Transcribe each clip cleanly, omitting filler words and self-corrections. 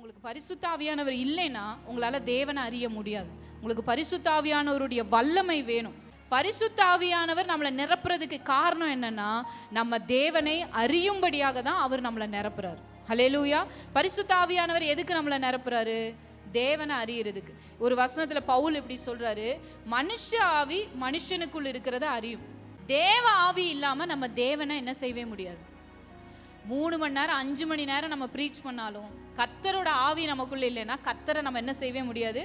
உங்களுக்கு பரிசுத்த ஆவியானவர் இல்லைன்னா உங்களால தேவனை அறிய முடியாது. உங்களுக்கு பரிசுத்த ஆவியானவருடைய வல்லமை வேணும். பரிசுத்த ஆவியானவர் நம்மளை நிரப்புறதுக்கு காரணம் என்னன்னா, நம்ம தேவனை அறியும்படியாக தான் அவர் நம்மளை நிரப்புறாரு. ஹல்லேலூயா. பரிசுத்த ஆவியானவர் எதுக்கு நம்மளை நிரப்புறாரு? தேவனை அறியறதுக்கு. ஒரு வசனத்துல பவுல் இப்படி சொல்றாரு, மனுஷ ஆவி மனுஷனுக்குள் இருக்கிறத அறியும். தேவ ஆவி இல்லாம நம்ம தேவனை என்ன செய்யவே முடியாது. 3 மணி நேரம் 5 மணி நேரம் நம்ம ப்ரீச் பண்ணாலும் கர்த்தரோட ஆவி நமக்குள்ள இல்லைன்னா கர்த்தரை நம்ம என்ன செய்யவே முடியாது.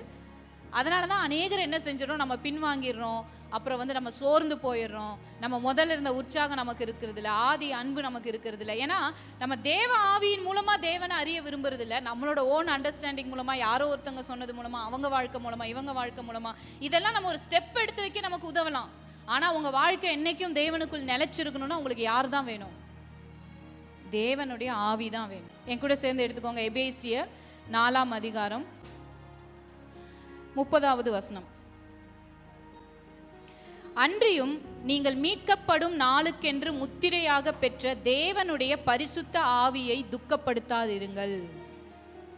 அதனால தான் அநேகர் என்ன செஞ்சிடறோம், நம்ம பின்வாங்கிடுறோம். அப்புறம் நம்ம சோர்ந்து போயிடுறோம். நம்ம முதல்ல இருந்த உற்சாகம் நமக்கு இருக்கிறது இல்லை, ஆதி அன்பு நமக்கு இருக்கிறது இல்லை. ஏன்னா நம்ம தேவ ஆவியின் மூலமா தேவனை அறிய விரும்புறது இல்லை. நம்மளோட ஓன் அண்டர்ஸ்டாண்டிங் மூலமா, யாரோ ஒருத்தவங்க சொன்னது மூலமா, அவங்க வாழ்க்கை மூலமா, இவங்க வாழ்க்கை மூலமா, இதெல்லாம் நம்ம ஒரு ஸ்டெப் எடுத்து வைக்க நமக்கு உதவலாம். ஆனா உங்க வாழ்க்கை என்னைக்கும் தேவனுக்குள் நிலைச்சிருக்கணும்னா உங்களுக்கு யார் தான் வேணும்? தேவனுடைய ஆவி தான் வேணும். என் கூட சேர்ந்து எடுத்துக்கோங்க. எபேசியர் 4ஆம் அதிகாரம் 30வது வசனம். அன்றியும் நீங்கள் மீட்கப்படும் நாளுக்கென்று முத்திரையாக பெற்ற தேவனுடைய பரிசுத்த ஆவியை துக்கப்படுத்தாதிருங்கள்.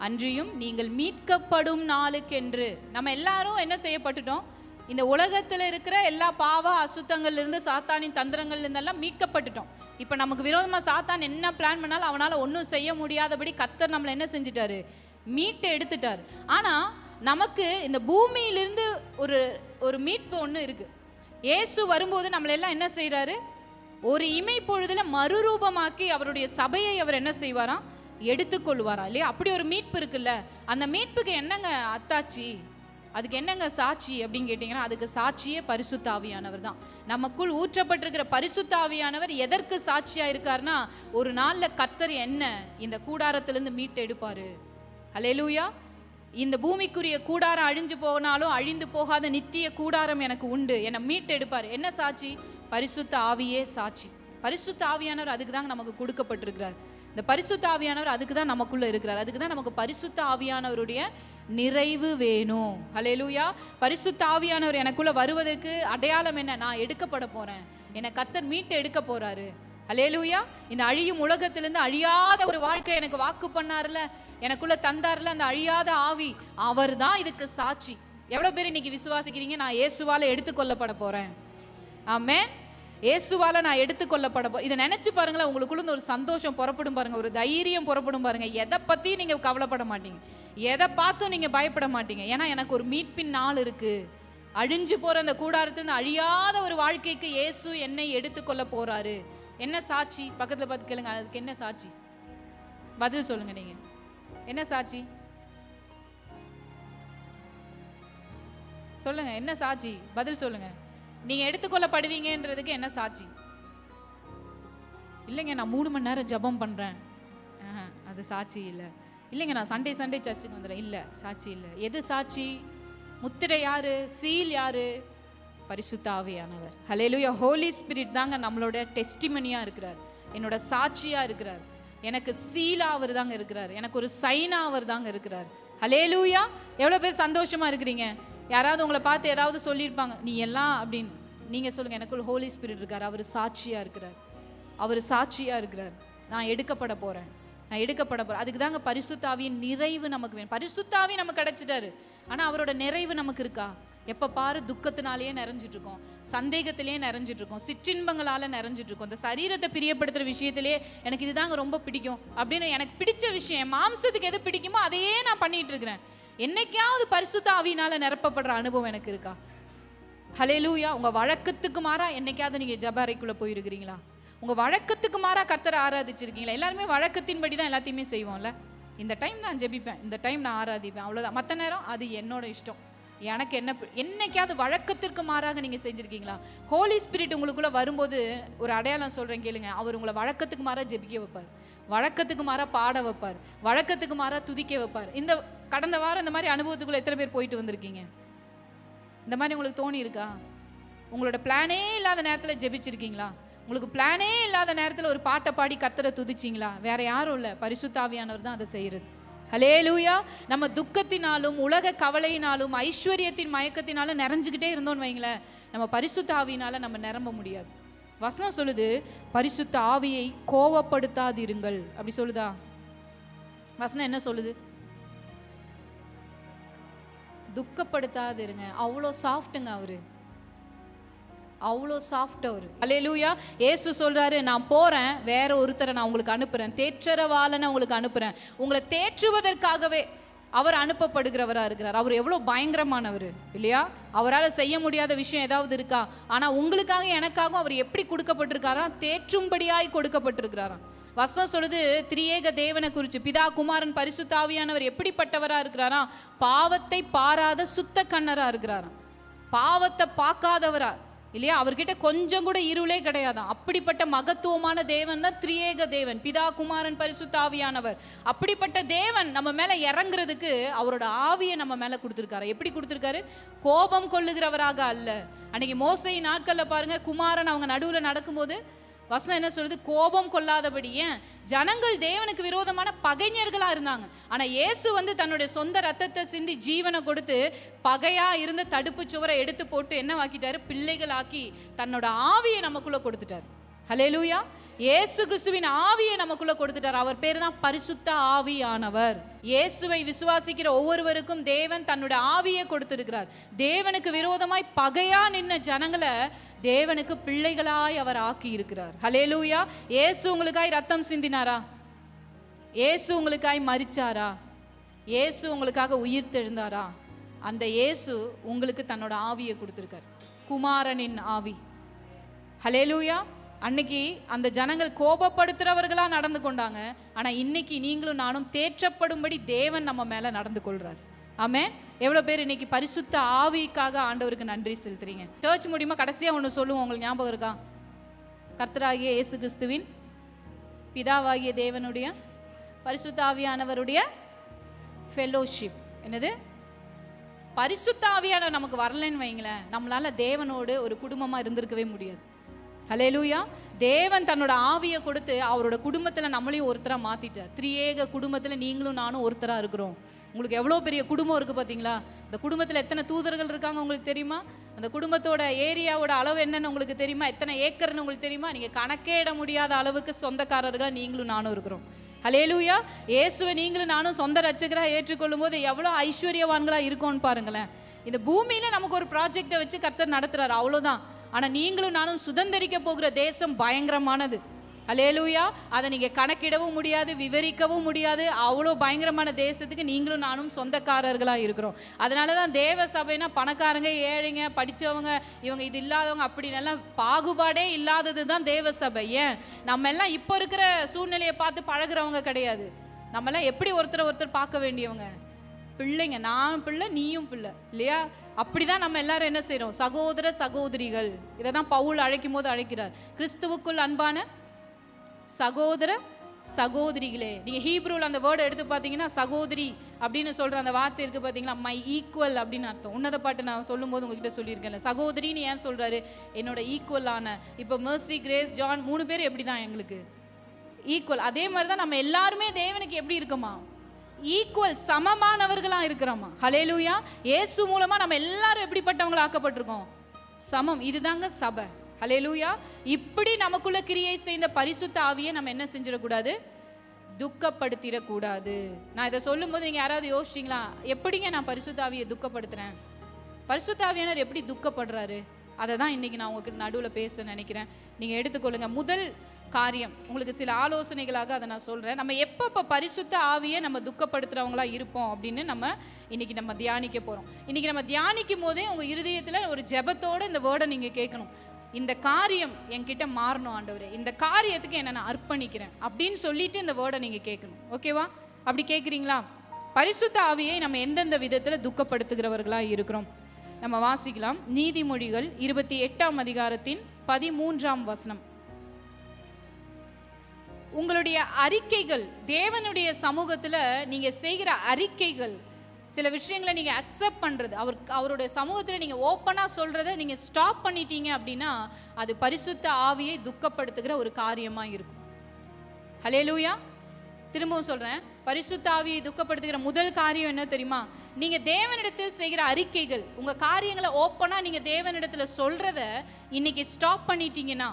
அன்றியும் நீங்கள் மீட்கப்படும் நாளுக்கென்று. நம்ம எல்லாரும் என்ன செய்யப்பட்டுட்டோம்? இந்த உலகத்தில் இருக்கிற எல்லா பாவ அசுத்தங்கள்ல இருந்து, சாத்தானின் தந்திரங்கள்ல இருந்தெல்லாம் மீட்கப்பட்டுட்டோம். இப்போ நமக்கு விரோதமா சாத்தான் என்ன பிளான் பண்ணாலும் அவனால ஒன்றும் செய்ய முடியாதபடி கர்த்தர் நம்மளை என்ன செஞ்சிட்டாரு? மீட்டு எடுத்துட்டார். ஆனா நமக்கு இந்த பூமியிலிருந்து ஒரு மீட்பு ஒன்று இருக்கு. இயேசு வரும்போது நம்மளெல்லாம் என்ன செய்யறாரு? ஒரு இமை பொழுதுல மறுரூபமாக்கி அவருடைய சபையை அவர் என்ன செய்வாராம்? எடுத்துக்கொள்வாரா இல்லையா? அப்படி ஒரு மீட்பு இருக்குல்ல. அந்த மீட்புக்கு என்னங்க அத்தாச்சி, அதுக்கு என்னங்க சாட்சி அப்படின்னு கேட்டீங்கன்னா, அதுக்கு சாட்சியே பரிசுத்த ஆவியானவர் தான். நமக்குள் ஊற்றப்பட்டிருக்கிற பரிசுத்த ஆவியானவர் எதற்கு சாட்சியா இருக்காருன்னா, ஒரு நாள்ல கர்த்தர் என்ன இந்த கூடாரத்திலிருந்து மீட்டு எடுப்பாரு. ஹல்லேலூயா. இந்த பூமிக்குரிய கூடாரம் அழிஞ்சு போனாலும் அழிந்து போகாத நித்திய கூடாரம் எனக்கு உண்டு, என்னை மீட்டு எடுப்பார். என்ன சாட்சி? பரிசுத்த ஆவியே சாட்சி. பரிசுத்த ஆவியானவர் அதுக்கு தான் நமக்கு கொடுக்கப்பட்டிருக்கிறார். இந்த பரிசுத்த ஆவியானவர் அதுக்கு தான் நமக்குள்ள இருக்கிறார். அதுக்கு தான் நமக்கு பரிசுத்த ஆவியானவருடைய நிறைவு வேணும். ஹல்லேலூயா. பரிசுத்த ஆவியானவர் எனக்குள்ள வருவதற்கு அடையாளம் என்ன? நான் எடுக்கப்பட போறேன், என்னை கர்த்தர் மீட்டு எடுக்க போறாரு. ஹல்லேலூயா. இந்த அழியும் உலகத்திலிருந்து அழியாத ஒரு வாழ்க்கை எனக்கு வாக்கு பண்ணார்ல, எனக்குள்ள தந்தார்ல, அந்த அழியாத ஆவி, அவர் தான் இதுக்கு சாட்சி. எவ்வளவு பேர் இன்னைக்கு விசுவாசிக்கிறீங்க? நான் இயேசுவால எடுத்துக்கொள்ளப்பட போறேன். ஆமென். இயேசுவால நான் எடுத்துக்கொள்ளப்பட இதை நினைச்சு பாருங்களேன். உங்களுக்குள்ள ஒரு சந்தோஷம் புறப்படும் பாருங்க, ஒரு தைரியம் புறப்படும் பாருங்க. எதை பத்தியும் நீங்க கவலைப்பட மாட்டீங்க, எதை பார்த்தும் நீங்க பயப்பட மாட்டீங்க. ஏன்னா எனக்கு ஒரு மீட்பின் நாள் இருக்கு. அழிஞ்சு போற அந்த கூடாரத்திலிருந்து அழியாத ஒரு வாழ்க்கைக்கு இயேசு என்னை எடுத்துக்கொள்ள போறாரு. என்ன சாட்சி? பக்கத்துல பார்த்து கேளுங்க, அதுக்கு என்ன சாட்சி? பதில் சொல்லுங்க. நீங்க என்ன சாட்சி சொல்லுங்க? என்ன சாட்சி? பதில் சொல்லுங்க. நீங்க எடுத்துக்கொள்ளப்படுவீங்கன்றதுக்கு என்ன சாட்சி? இல்லைங்க நான் 3 மணி நேரம் ஜெபம் பண்றேன், அது சாட்சி இல்லை. இல்லைங்க நான் சண்டே சர்ச்சுக்கு வந்துடுறேன், இல்லை சாட்சி இல்லை. எது சாட்சி? முத்திரை யாரு? சீல் யாரு? பரிசுத்த ஆவியானவர். ஹல்லேலூயா. ஹோலி ஸ்பிரிட் தாங்க நம்மளோட டெஸ்டிமனியா இருக்கிறார், என்னோட சாட்சியா இருக்கிறார், எனக்கு சீலா அவர் தாங்க இருக்கிறார், எனக்கு ஒரு சைனா அவர் தாங்க இருக்கிறார். ஹல்லேலூயா. எவ்வளோ பேர் சந்தோஷமா இருக்கிறீங்க? யாராவது உங்களை பார்த்து ஏதாவது சொல்லியிருப்பாங்க, நீ எல்லாம் அப்படின்னு. நீங்க சொல்லுங்க, எனக்குள்ள ஹோலி ஸ்பிரிட் இருக்கார், அவர் சாட்சியா இருக்கிறார், அவர் சாட்சியா இருக்கிறார். நான் எடுக்கப்பட போறேன், நான் எடுக்கப்பட போறேன். அதுக்கு தாங்க பரிசுத்த ஆவியின் நிறைவு நமக்கு வேணும். பரிசுத்த ஆவி நமக்கு கிடைச்சிட்டாரு, ஆனா அவரோட நிறைவு நமக்கு இருக்கா? எப்போ பாரு துக்கத்தினாலேயே நிறைஞ்சிட்டு இருக்கோம், சந்தேகத்திலேயே நிறைஞ்சிட்டு இருக்கோம், சிற்றின்பங்களால நிறைஞ்சிட்டு இருக்கோம். இந்த சரீரத்தை பிரியப்படுத்துகிற விஷயத்திலே எனக்கு இதுதாங்க ரொம்ப பிடிக்கும் அப்படின்னு எனக்கு பிடிச்ச விஷயம், மாம்சத்துக்கு எது பிடிக்குமோ அதையே நான் பண்ணிட்டு இருக்கிறேன். என்னைக்காவது பரிசுத்த ஆவியினால நிரப்பப்படுற அனுபவம் எனக்கு இருக்கா? ஹல்லேலூயா. உங்க வழக்கத்துக்கு மாறா என்னைக்காவது நீங்க ஜெப அறைக்குள்ள போயிருக்கிறீங்களா? உங்க வழக்கத்துக்கு மாறா கர்த்தரை ஆராதிச்சிருக்கீங்களா? எல்லாருமே வழக்கத்தின்படி தான் எல்லாத்தையுமே செய்வோம்ல. இந்த டைம் நான் ஜெபிப்பேன், இந்த டைம் நான் ஆராதிப்பேன், அவ்வளோதான். மற்ற நேரம் அது என்னோட இஷ்டம், எனக்கு என்ன. என்னைக்காவது வழக்கத்திற்கு மாறாக நீங்க செஞ்சிருக்கீங்களா? ஹோலி ஸ்பிரிட் உங்களுக்குள்ள வரும்போது ஒரு அடையாளம் சொல்றேன் கேளுங்க. அவர் உங்களை வழக்கத்துக்கு மாறா ஜெபிக்க வைப்பார், வழக்கத்துக்கு மாறா பாட வைப்பார், வழக்கத்துக்கு மாறா துதிக்க வைப்பார். இந்த கடந்த வாரம் இந்த மாதிரி அனுபவத்துக்குள்ள எத்தனை பேர் போயிட்டு வந்திருக்கீங்க? இந்த மாதிரி உங்களுக்கு தோணி இருக்கா? உங்களோட பிளானே இல்லாத நேரத்தில் ஜெபிச்சிருக்கீங்களா? உங்களுக்கு பிளானே இல்லாத நேரத்தில் ஒரு பாட்டை பாடி கர்த்தரை துதிச்சிங்களா? வேற யாரும் இல்லை, பரிசுத்த ஆவியானவர் தான் அதை செய்யறது. ஹல்லேலூயா. நம்ம துக்கத்தினாலும் உலக கவலையினாலும் ஐஸ்வர்யத்தின் மயக்கத்தினாலும் நிறைஞ்சுக்கிட்டே இருந்தோம்னு வைங்களேன், நம்ம பரிசுத்த ஆவியினால நம்ம நிரம்ப முடியாது. வசனம் சொல்லுது, பரிசுத்த ஆவியை கோவப்படுத்தாதிருங்கள் அப்படி சொல்லுதா? வசனம் என்ன சொல்லுது? துக்கப்படுத்தாதிருங்க. அவ்வளோ சாஃப்ட்டுங்க அவரு, அவ்வளோ சாஃப்ட் அவரு. அல்லேலூயா. இயேசு சொல்றாரு, நான் போறேன், வேற ஒருத்தரை நான் உங்களுக்கு அனுப்புறேன், தேற்றரவாளனை உங்களுக்கு அனுப்புறேன். உங்களை தேற்றுவதற்காகவே அவர் அனுப்பப்படுகிறவரா இருக்கிறார். அவர் எவ்வளோ பயங்கரமானவர் இல்லையா? அவரால் செய்ய முடியாத விஷயம் ஏதாவது இருக்கா? ஆனால் உங்களுக்காக எனக்காகவும் அவர் எப்படி கொடுக்கப்பட்டிருக்காராம்? தேற்றும்படியாய் கொடுக்கப்பட்டிருக்கிறாராம். வசனம் சொல்லுது, திரியேக தேவனை குறித்து, பிதா குமாரன் பரிசுத்த ஆவியானவர் எப்படிப்பட்டவரா இருக்கிறாராம்? பாவத்தை பாராத சுத்த கண்ணரா இருக்கிறாராம். பாவத்தை பார்க்காதவரா இல்லையா? அவர்கிட்ட கொஞ்சம் கூட இருளே கிடையாதான். அப்படிப்பட்ட மகத்துவமான தேவன் தான் திரியேக தேவன், பிதா குமாரன் பரிசுத்த ஆவியானவர். அப்படிப்பட்ட தேவன் நம்ம மேல இறங்குறதுக்கு அவரோட ஆவியை நம்ம மேல கொடுத்துருக்காரு. எப்படி கொடுத்துருக்காரு? கோபம் கொள்ளுகிறவராக அல்ல. அன்னைக்கு மோசை நாட்கள்ல பாருங்க, குமாரன் அவங்க நடுவில் நடக்கும்போது வசனம் என்ன சொல்லுது? கோபம் கொள்ளாதபடி. ஏன்? ஜனங்கள் தேவனுக்கு விரோதமான பகைஞர்களா இருந்தாங்க. ஆனா இயேசு வந்து தன்னுடைய சொந்த ரத்தத்தை சிந்தி ஜீவனை கொடுத்து பகையா இருந்த தடுப்பு சுவரை எடுத்து போட்டு என்ன ஆக்கிட்டாரு? பிள்ளைகள் ஆக்கி தன்னோட ஆவியை நமக்குள்ள கொடுத்துட்டார். ஹல்லேலூயா. இயேசு கிறிஸ்துவின் ஆவியை நமக்குள்ள கொடுத்துட்டார். அவர் பேர் தான் பரிசுத்த ஆவியானவர். இயேசுவை விசுவாசிக்கிற ஒவ்வொருவருக்கும் தேவன் தன்னுடைய ஆவியை கொடுத்திருக்கிறார். தேவனுக்கு விரோதமாய் பகையா நின்ன ஜனங்களை தேவனுக்கு பிள்ளைகளாய் அவர் ஆக்கி இருக்கிறார். ஹல்லேலூயா. இயேசு உங்களுக்காய் ரத்தம் சிந்தினாரா? இயேசு உங்களுக்காய் மரிச்சாரா? இயேசு உங்களுக்காக உயிர் தெழுந்தாரா? அந்த இயேசு உங்களுக்கு தன்னோட ஆவியை கொடுத்திருக்கார், குமாரனின் ஆவி. ஹல்லேலூயா. அன்னைக்கு அந்த ஜனங்கள் கோபப்படுத்துறவர்களா நடந்து கொண்டாங்க. ஆனா இன்னைக்கு நீங்களும் நானும் தேற்றப்படும்படி தேவன் நம்ம மேல நடந்து கொள்றார். ஆமென். எவ்வளவு பேர் இன்னைக்கு பரிசுத்த ஆவிக்காக ஆண்டவருக்கு நன்றி செலுத்துறீங்க? சர்ச் மூலியமா கடைசியா ஒன்று சொல்லுவோம், உங்களுக்கு ஞாபகம் இருக்கா? கர்த்தராகிய இயேசு கிறிஸ்துவின் பிதாவாகிய தேவனுடைய பரிசுத்த ஆவியானவருடைய ஃபெலோஷிப். என்னது? பரிசுத்த ஆவியானவர் நமக்கு வரலன்னு வைங்களேன், நம்மளால தேவனோடு ஒரு குடும்பமா இருந்திருக்கவே முடியாது. ஹல்லேலூயா. தேவன் தன்னோட ஆவியை கொடுத்து அவரோட குடும்பத்தில் நம்மளையும் ஒருத்தராக மாற்றிட்டார். திரியேக குடும்பத்தில் நீங்களும் நானும் ஒருத்தராக இருக்கிறோம். உங்களுக்கு எவ்வளோ பெரிய குடும்பம் இருக்குது பார்த்தீங்களா? அந்த குடும்பத்தில் எத்தனை தூதர்கள் இருக்காங்க உங்களுக்கு தெரியுமா? அந்த குடும்பத்தோட ஏரியாவோட அளவு என்னன்னு உங்களுக்கு தெரியுமா? எத்தனை ஏக்கர்னு உங்களுக்கு தெரியுமா? நீங்கள் கணக்கே இட முடியாத அளவுக்கு சொந்தக்காரர்களாக நீங்களும் நானும் இருக்கிறோம். ஹல்லேலூயா. இயேசுவை நீங்களும் நானும் சொந்த ரட்சகராக ஏற்றுக்கொள்ளும் போது எவ்வளோ ஐஸ்வர்யவான்களாக இருக்கோன்னு பாருங்களேன். இந்த பூமியில் நமக்கு ஒரு ப்ராஜெக்டை வச்சு கர்த்தர் நடத்துகிறார், அவ்வளோதான். ஆனால் நீங்களும் நானும் சுதந்திரிக்க போகிற தேசம் பயங்கரமானது. ஹல்லேலூயா. அதை நீங்கள் கணக்கிடவும் முடியாது, விவரிக்கவும் முடியாது. அவ்வளோ பயங்கரமான தேசத்துக்கு நீங்களும் நானும் சொந்தக்காரர்களாக இருக்கிறோம். அதனால தான் தேவ சபைனா பணக்காரங்க, ஏழைங்க, படித்தவங்க, இவங்க இது இல்லாதவங்க அப்படின்னெல்லாம் பாகுபாடே இல்லாதது தான் தேவ சபை. ஏன்? நம்ம எல்லாம் இப்போ இருக்கிற சூழ்நிலையை பார்த்து பழகிறவங்க கிடையாது. நம்மெல்லாம் எப்படி ஒருத்தர் பார்க்க வேண்டியவங்க? பிள்ளைங்க. நான் பிள்ளை, நீயும் பிள்ளை இல்லையா? அப்படிதான் நம்ம எல்லாரும் என்ன செய்கிறோம்? சகோதர சகோதரிகள். இதை தான் பவுல் அழைக்கும் போது அழைக்கிறார், கிறிஸ்துவுக்குள் அன்பான சகோதர சகோதரிகளே. நீங்கள் ஹீப்ரூவில் அந்த வேர்டை எடுத்து பார்த்தீங்கன்னா சகோதரி அப்படின்னு சொல்கிற அந்த வார்த்தை இருக்குது பார்த்தீங்களா? மை ஈக்குவல் அப்படின்னு அர்த்தம். உன்னத பாட்டு நான் சொல்லும்போது உங்ககிட்ட சொல்லியிருக்கேன்ல, சகோதரின்னு ஏன் சொல்கிறாரு? என்னோட ஈக்குவலான. இப்போ மெர்சி, கிரேஸ், ஜான் 3 பேர் எப்படி தான் எங்களுக்கு ஈக்குவல். அதே மாதிரி தான் நம்ம எல்லாருமே தேவனுக்கு எப்படி இருக்கோமா? ஈக்குவல், சமமானவர்களாக இருக்கிறோமா? ஹல்லேலூயா. இயேசு மூலமாக நம்ம எல்லாரும் எப்படிப்பட்டவங்களா ஆக்கப்பட்டிருக்கோம்? சமம். இதுதாங்க சபை. ஹல்லேலூயா. இப்படி நமக்குள்ள கிரியை செய்த பரிசுத்த ஆவியை நம்ம என்ன செஞ்சிடக்கூடாது? துக்கப்படுத்திடக்கூடாது. நான் இதை சொல்லும்போது நீங்கள் யாராவது யோசிச்சிங்களா, எப்படிங்க நான் பரிசுத்த ஆவியை துக்கப்படுத்துறேன்? பரிசுத்த ஆவியானவர் எப்படி துக்கப்படுறாரு? அதை தான் இன்றைக்கி நான் உங்களுக்கு நடுவில் பேச நினைக்கிறேன். நீங்கள் எடுத்துக்கொள்ளுங்க. முதல் காரியம், உங்களுக்கு சில ஆலோசனைகளாக அதை நான் சொல்கிறேன். நம்ம எப்போ பரிசுத்த ஆவியை நம்ம துக்கப்படுத்துகிறவங்களா இருப்போம் அப்படின்னு நம்ம இன்றைக்கி நம்ம தியானிக்க போகிறோம். இன்றைக்கி நம்ம தியானிக்கும் போதே உங்கள் இருதயத்தில் ஒரு ஜெபத்தோடு இந்த வேர்டை நீங்கள் கேட்கணும். இந்த காரியம் என்கிட்ட மாறணும் ஆண்டவரே, இந்த காரியத்துக்கு என்ன நான் அர்ப்பணிக்கிறேன் அப்படின்னு சொல்லிட்டு இந்த வேர்டை நீங்கள் கேட்கணும். ஓகேவா? அப்படி கேட்குறீங்களா? பரிசுத்த ஆவியை நம்ம எந்தெந்த விதத்தில் துக்கப்படுத்துகிறவர்களாக இருக்கிறோம் நம்ம வாசிக்கலாம். நீதிமொழிகள் 28ஆம் அதிகாரத்தின் 13ஆம் வசனம். உங்களுடைய அறிக்கைகள், தேவனுடைய சமூகத்தில் நீங்கள் செய்கிற அறிக்கைகள், சில விஷயங்களை நீங்கள் அக்செப்ட் பண்ணுறது, அவருடைய சமூகத்தில் நீங்கள் ஓப்பனாக சொல்கிறத நீங்கள் ஸ்டாப் பண்ணிட்டீங்க அப்படின்னா அது பரிசுத்த ஆவியை துக்கப்படுத்துகிற ஒரு காரியமாக இருக்கும். ஹல்லேலூயா. திரும்பவும் சொல்கிறேன், பரிசுத்த ஆவியை துக்கப்படுத்துகிற முதல் காரியம் என்ன தெரியுமா? நீங்கள் தேவனிடத்தில் செய்கிற அறிக்கைகள், உங்கள் காரியங்களை ஓப்பனாக நீங்கள் தேவனிடத்தில் சொல்கிறத இன்னைக்கு ஸ்டாப் பண்ணிட்டீங்கன்னா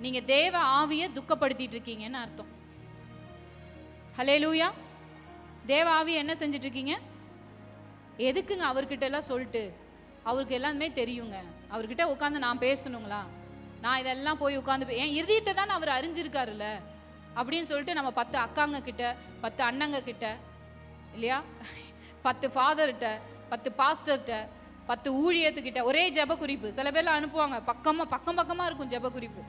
நீங்கள் தேவ ஆவியை துக்கப்படுத்திட்டு இருக்கீங்கன்னு அர்த்தம். ஹல்லேலூயா. தேவ ஆவியை என்ன செஞ்சிட்டு இருக்கீங்க? எதுக்குங்க அவர்கிட்ட எல்லாம் சொல்லிட்டு? அவருக்கு எல்லாமே தெரியுங்க. அவர்கிட்ட உட்காந்து நான் பேசணுங்களா? நான் இதெல்லாம் போய் உட்காந்து என் இருதயத்தை தான் அவர் அறிஞ்சிருக்காருல்ல அப்படின்னு சொல்லிட்டு நம்ம 10 அக்காங்க கிட்ட, 10 அண்ணங்க கிட்ட, இல்லையா, 10 ஃபாதர்கிட்ட, 10 பாஸ்டர்கிட்ட, 10 ஊழியத்துக்கிட்ட ஒரே ஜெப குறிப்பு சில பேர்லாம் அனுப்புவாங்க. பக்கமாக இருக்கும் ஜெப குறிப்பு.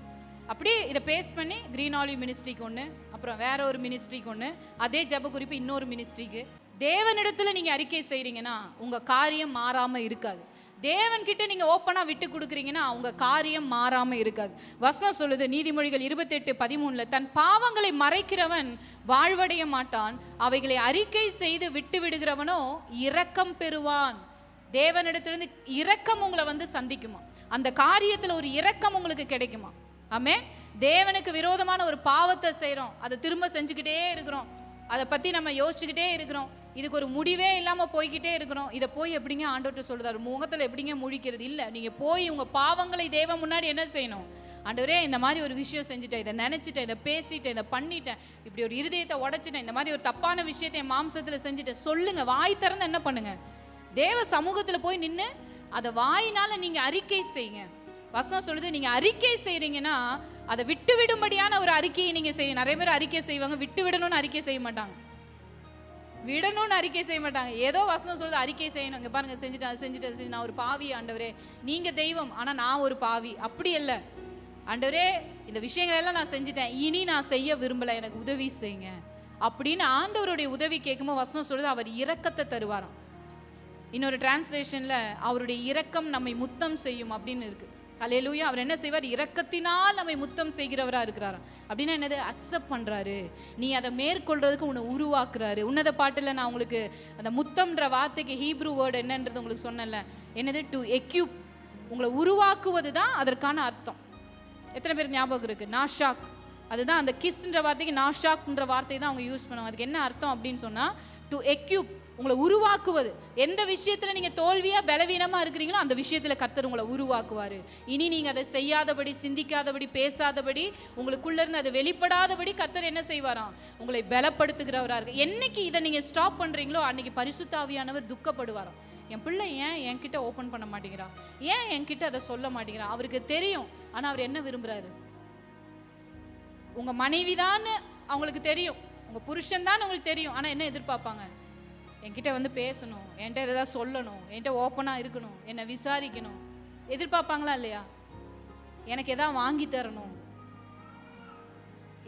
அப்படியே இதை பேஸ் பண்ணி கிரீன் ஆலிவ் மினிஸ்ட்ரிக்கு ஒன்று, அப்புறம் வேற ஒரு மினிஸ்ட்ரிக்கு ஒன்று, அதே ஜெப குறிப்பு இன்னொரு மினிஸ்ட்ரிக்கு. தேவனிடத்தில் நீங்கள் அறிக்கை செய்கிறீங்கன்னா உங்கள் காரியம் மாறாமல் இருக்காது. தேவன்கிட்ட நீங்கள் ஓப்பனாக விட்டு கொடுக்குறீங்கன்னா உங்கள் காரியம் மாறாமல் இருக்காது. வசனம் சொல்லுது நீதிமொழிகள் 28:13, தன் பாவங்களை மறைக்கிறவன் வாழ்வடைய மாட்டான், அவைகளை அறிக்கை செய்து விட்டு விடுகிறவனோ இரக்கம் பெறுவான். தேவனிடத்திலிருந்து இரக்கம் உங்களை வந்து சந்திக்குமா, அந்த காரியத்தில் ஒரு இரக்கம் உங்களுக்கு கிடைக்குமா? ஆமே. தேவனுக்கு விரோதமான ஒரு பாவத்தை செய்கிறோம், அதை திரும்ப செஞ்சுக்கிட்டே இருக்கிறோம், அதை பற்றி நம்ம யோசிச்சுக்கிட்டே இருக்கிறோம், இதுக்கு ஒரு முடிவே இல்லாமல் போய்கிட்டே இருக்கிறோம். இதை போய் எப்படிங்க ஆண்டவர்கிட்ட சொல்லுதாரு, முகத்தில் எப்படிங்க முழிக்கிறது? இல்லை, நீங்கள் போய் உங்கள் பாவங்களை தேவன் முன்னாடி என்ன செய்யணும்? ஆண்டவரே, இந்த மாதிரி ஒரு விஷயம் செஞ்சுட்டேன், இதை நினச்சிட்டேன், இதை பேசிட்டேன், இதை பண்ணிட்டேன், இப்படி ஒரு இருதயத்தை உடைச்சிட்டேன், இந்த மாதிரி ஒரு தப்பான விஷயத்தை என் மாம்சத்தில் செஞ்சுட்டேன். சொல்லுங்கள், வாய் திறந்து என்ன பண்ணுங்க? தேவ சமூகத்தில் போய் நின்று அதை வாயினால் நீங்கள் அறிக்கை செய்யுங்க. வசனம் சொல்லுது, நீங்கள் அறிக்கை செய்கிறீங்கன்னா அதை விட்டு விடும்படியான ஒரு அறிக்கையை நீங்கள் செய்ய. நிறைய பேர் அறிக்கை செய்வாங்க, விட்டு விடணும்னு அறிக்கை செய்ய மாட்டாங்க, விடணும்னு அறிக்கை செய்ய மாட்டாங்க. ஏதோ வசனம் சொல்லுது அறிக்கை செய்யணும். இங்கே பாருங்க, செஞ்சுட்டு நான் ஒரு பாவி ஆண்டவரே, நீங்கள் தெய்வம் ஆனால் நான் ஒரு பாவி. அப்படி இல்லை, ஆண்டவரே இந்த விஷயங்கள் எல்லாம் நான் செஞ்சுட்டேன், இனி நான் செய்ய விரும்பலை, எனக்கு உதவி செய்யுங்க அப்படின்னு ஆண்டவருடைய உதவி கேட்கும்போது வசனம் சொல்லுது அவர் இரக்கத்தை தருவாராம். இன்னொரு டிரான்ஸ்லேஷனில் அவருடைய இரக்கம் நம்மை முத்தம் செய்யும் அப்படின்னு இருக்கு. அல்லேலூயா. அவர் என்ன செய்வார்? இரக்கத்தினால் நம்மை முத்தம் செய்கிறவராக இருக்கிறாரா. அப்படின்னா என்னது? அக்செப்ட் பண்ணுறாரு, நீ அதை மேற்கொள்றதுக்கு உன்னை உருவாக்குறாரு. உன்னத பாட்டில் நான் உங்களுக்கு அந்த முத்தம்ன்ற வார்த்தைக்கு ஹீப்ரூ வேர்டு என்னன்றது உங்களுக்கு சொன்னல. என்னது? டு எக்யூப், உங்களை உருவாக்குவது தான் அதற்கான அர்த்தம். எத்தனை பேர் ஞாபகம் இருக்குது? நாஷாக், அதுதான் அந்த கிஸ்ன்ற வார்த்தைக்கு நாஷாக்ன்ற வார்த்தை தான் அவங்க யூஸ் பண்ணுவாங்க. அதுக்கு என்ன அர்த்தம் அப்படின்னு சொன்னால் டு எக்யூப், உங்களை உருவாக்குவது. எந்த விஷயத்தில் நீங்கள் தோல்வியாக பலவீனமாக இருக்கிறீங்களோ அந்த விஷயத்தில் கர்த்தர் உங்களை உருவாக்குவார். இனி நீங்கள் அதை செய்யாதபடி, சிந்திக்காதபடி, பேசாதபடி, உங்களுக்குள்ளேருந்து அதை வெளிப்படாதபடி கர்த்தர் என்ன செய்வாராம்? உங்களை பலப்படுத்துகிறவராக இருக்கு. என்னைக்கு இதை நீங்கள் ஸ்டாப் பண்ணுறீங்களோ அன்னைக்கு பரிசுத்த ஆவியானவர் துக்கப்படுவாராம். என் பிள்ளை ஏன் என்கிட்ட ஓப்பன் பண்ண மாட்டேங்கிறா, ஏன் என்கிட்ட அதை சொல்ல மாட்டேங்கிறா? அவருக்கு தெரியும், ஆனால் அவர் என்ன விரும்புகிறாரு? உங்கள் மனைவி தான் அவங்களுக்கு தெரியும், உங்கள் புருஷன் தான் உங்களுக்கு தெரியும், ஆனால் என்ன எதிர்பார்ப்பாங்க? என்கிட்ட வந்து பேசணும், என்கிட்ட எதாவது சொல்லணும், என்கிட்ட ஓப்பனாக இருக்கணும், என்னை விசாரிக்கணும். எதிர்பார்ப்பாங்களா இல்லையா? எனக்கு எதாவது வாங்கி தரணும்,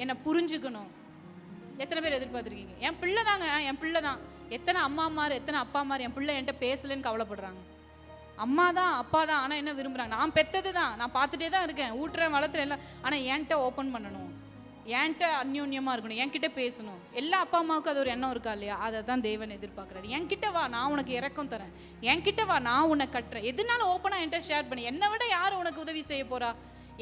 என்னை புரிஞ்சுக்கணும். எத்தனை பேர் எதிர்பார்த்துருக்கீங்க? என் பிள்ளை தாங்க, என் பிள்ளை தான். எத்தனை அம்மாமார், எத்தனை அப்பாமார் என் பிள்ளை என்கிட்ட பேசலைன்னு கவலைப்படுறாங்க. அம்மா தான், அப்பா தான், ஆனால் என்ன விரும்புகிறாங்க? நான் பெற்றது தான், நான் பார்த்துட்டே தான் இருக்கேன், ஊட்டுறேன், வளர்த்துறேன் எல்லாம், ஆனால் என்கிட்ட ஓப்பன் பண்ணணும், என்கிட்ட அந்யோன்யமாக இருக்கணும், என்கிட்ட பேசணும். எல்லா அப்பா அம்மாவுக்கும் அது ஒரு எண்ணம் இருக்கா இல்லையா? அதை தான் தேவன் எதிர்பார்க்குறாரு. என்கிட்ட வா, நான் உனக்கு இறக்கம் தரேன், என்கிட்ட வா, நான் உன்னை கட்டுறேன். எதுனாலும் ஓப்பனாக என்கிட்ட ஷேர் பண்ணி. என்னை விட யார் உனக்கு உதவி செய்ய போகிறா?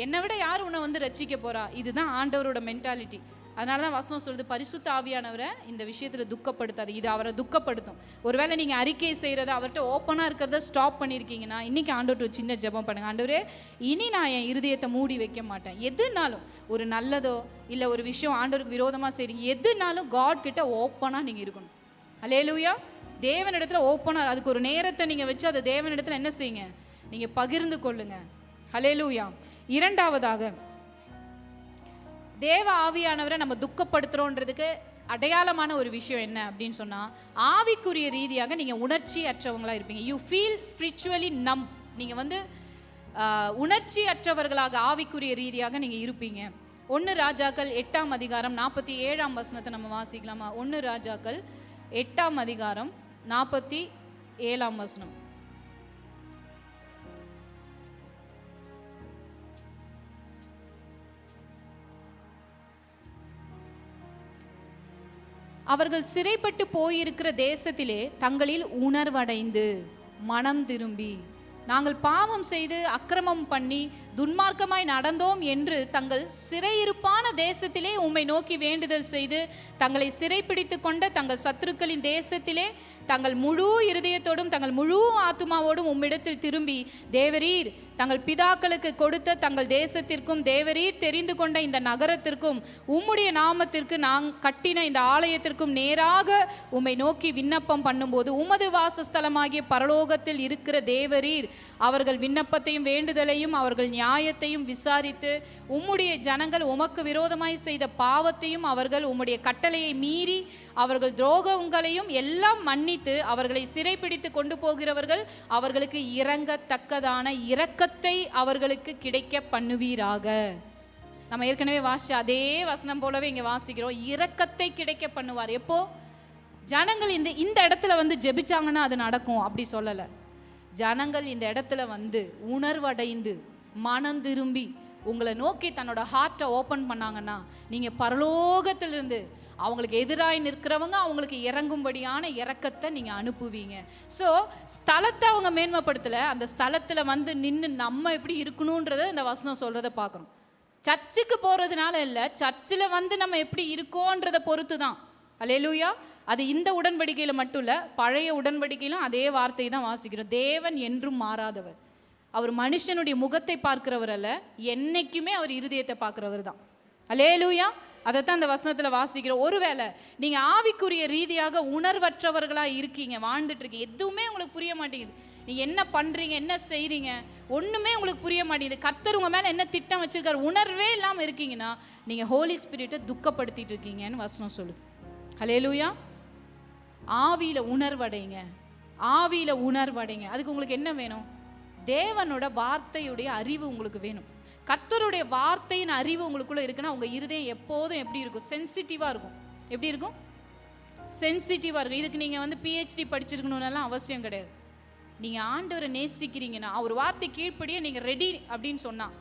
என்னை விட யார் உன்னை வந்து ரட்சிக்க போகிறா? இதுதான் ஆண்டவரோட மென்டாலிட்டி. அதனால தான் வசனம் சொல்லுது, பரிசுத்த ஆவியானவரை இந்த விஷயத்தில் துக்கப்படுத்தாது, இது அவரை துக்கப்படுத்தும். ஒருவேளை நீங்கள் அறிக்கை செய்கிறத, அவர்கிட்ட ஓப்பனாக இருக்கிறத ஸ்டாப் பண்ணியிருக்கீங்கன்னா இன்றைக்கி ஆண்டவர்கிட்ட ஒரு சின்ன ஜெபம் பண்ணுங்கள். ஆண்டவரே, இனி நான் என் இருதயத்தை மூடி வைக்க மாட்டேன். எதுனாலும், ஒரு நல்லதோ இல்லை ஒரு விஷயம் ஆண்டவருக்கு விரோதமாக செய்கிறீங்க, எதுனாலும் காட் கிட்ட ஓப்பனாக நீங்கள் இருக்கணும். அல்லேலூயா. தேவனிடத்துல ஓப்பனாக, அதுக்கு ஒரு நேரத்தை நீங்கள் வச்சு அதை தேவனிடத்தில் என்ன செய்யுங்க? நீங்கள் பகிர்ந்து கொள்ளுங்க. அல்லேலூயா. இரண்டாவதாக, தேவ ஆவியானவரை நம்ம துக்கப்படுத்துகிறோன்றதுக்கு அடையாளமான ஒரு விஷயம் என்ன அப்படின்னு சொன்னால், ஆவிக்குரிய ரீதியாக நீங்கள் உணர்ச்சி அற்றவங்களாக இருப்பீங்க. யூ ஃபீல் ஸ்பிரிச்சுவலி நம். நீங்கள் வந்து உணர்ச்சி அற்றவர்களாக ஆவிக்குரிய ரீதியாக நீங்கள் இருப்பீங்க. 1 ராஜாக்கள் 8ஆம் அதிகாரம் 47ஆம் வசனத்தை நம்ம வாசிக்கலாமா? 1 ராஜாக்கள் 8ஆம் அதிகாரம் 47ஆம் வசனம். அவர்கள் சிறைப்பட்டு போயிருக்கிற தேசத்திலே தங்களில் உணர்வடைந்து மனம் திரும்பி, நாங்கள் பாவம் செய்து அக்கிரமம் பண்ணி துன்மார்க்கமாய் நடந்தோம் என்று தங்கள் சிறையிருப்பான தேசத்திலே உம்மை நோக்கி வேண்டுதல் செய்து தங்களை சிறைப்பிடித்து கொண்ட தங்கள் சத்துருக்களின் தேசத்திலே தங்கள் முழு இருதயத்தோடும் தங்கள் முழு ஆத்துமாவோடும் உம்மிடத்தில் திரும்பி தேவரீர் தங்கள் பிதாக்களுக்கு கொடுத்த தங்கள் தேசத்திற்கும் தேவரீர் தெரிந்து கொண்ட இந்த நகரத்திற்கும் உம்முடைய நாமத்திற்கு கட்டின இந்த ஆலயத்திற்கும் நேராக உம்மை நோக்கி விண்ணப்பம் பண்ணும்போது உமது வாசஸ்தலமாகிய பரலோகத்தில் இருக்கிற தேவரீர் அவர்கள் விண்ணப்பத்தையும் வேண்டுதலையும் அவர்கள் நியாயத்தையும் விசாரித்து உம்முடைய ஜனங்கள் உமக்கு விரோதமாய் செய்த பாவத்தையும் அவர்கள் உம்முடைய கட்டளையை மீறி அவர்கள் துரோகங்களையும் எல்லாம் மன்னித்து அவர்களை சிறைப்பிடித்து கொண்டு போகிறவர்கள் அவர்களுக்கு இறங்கத்தக்கதான இரக்கத்தை அவர்களுக்கு கிடைக்க பண்ணுவீராக. நம்ம ஏற்கனவே வாசிச்ச அதே வசனம் போலவே இங்கே வாசிக்கிறோம். இரக்கத்தை கிடைக்க பண்ணுவார். எப்போ? ஜனங்கள் இந்த இடத்துல வந்து ஜெபிச்சாங்கன்னா அது நடக்கும் அப்படி சொல்லலை. ஜனங்கள் இந்த இடத்துல வந்து உணர்வடைந்து மனம் திரும்பி உங்களை நோக்கி தன்னோட ஹார்ட்டை ஓப்பன் பண்ணாங்கன்னா நீங்கள் பரலோகத்திலிருந்து அவங்களுக்கு எதிராக நிற்கிறவங்க அவங்களுக்கு இறங்கும்படியான இரக்கத்தை நீங்கள் அனுப்புவீங்க. ஸோ ஸ்தலத்தை அவங்க மேன்மைப்படுத்தலை, அந்த ஸ்தலத்தில் வந்து நின்று நம்ம எப்படி இருக்கணுன்றதை இந்த வசனம் சொல்கிறத பார்க்குறோம். சர்ச்சுக்கு போகிறதுனால இல்லை, சர்ச்சில் வந்து நம்ம எப்படி இருக்கோன்றதை பொறுத்து தான். அல்லேலூயா. அது இந்த உடன்படிக்கையில் மட்டும் இல்லை, பழைய உடன்படிக்கையிலும் அதே வார்த்தை தான் வாசிக்கிறோம். தேவன் என்றும் மாறாதவர். அவர் மனுஷனுடைய முகத்தை பார்க்கிறவர் அல்ல, என்னைக்குமே அவர் இருதயத்தை பார்க்கிறவர் தான். அல்லேலூயா. அதைத்தான் அந்த வசனத்தில் வாசிக்கிறோம். ஒருவேளை நீங்கள் ஆவிக்குரிய ரீதியாக உணர்வற்றவர்களாக இருக்கீங்க, வாழ்ந்துட்டு இருக்கீங்க, எதுவுமே உங்களுக்கு புரிய மாட்டேங்குது, நீங்கள் என்ன பண்ணுறீங்க என்ன செய்கிறீங்க ஒன்றுமே உங்களுக்கு புரிய மாட்டேங்குது, கர்த்தர் உங்கள் மேலே என்ன திட்டம் வச்சுருக்காரு உணர்வே இல்லாமல் இருக்கீங்கன்னா நீங்கள் ஹோலி ஸ்பிரிட்டை துக்கப்படுத்திட்டு இருக்கீங்கன்னு வசனம் சொல்லுது. ஹல்லேலூயா. ஆவியில் உணர்வடைங்க, ஆவியில் உணர்வடைங்க. அதுக்கு உங்களுக்கு என்ன வேணும்? தேவனோட வார்த்தையுடைய அறிவு உங்களுக்கு வேணும். கர்த்தருடைய வார்த்தையின் அறிவு உங்களுக்குள்ள இருக்குன்னா உங்கள் இருதயம் எப்போதும் எப்படி இருக்கும்? சென்சிட்டிவாக இருக்கும். எப்படி இருக்கும்? சென்சிட்டிவாக இருக்கும். இதுக்கு நீங்கள் வந்து பிஹெச்டி படிச்சிருக்கணும்னாலாம் அவசியம் கிடையாது. நீங்கள் ஆண்டவரை நேசிக்கிறீங்கன்னா அவர் வார்த்தை கீழ்ப்படியே நீங்கள் ரெடி அப்படின்னு சொன்னால்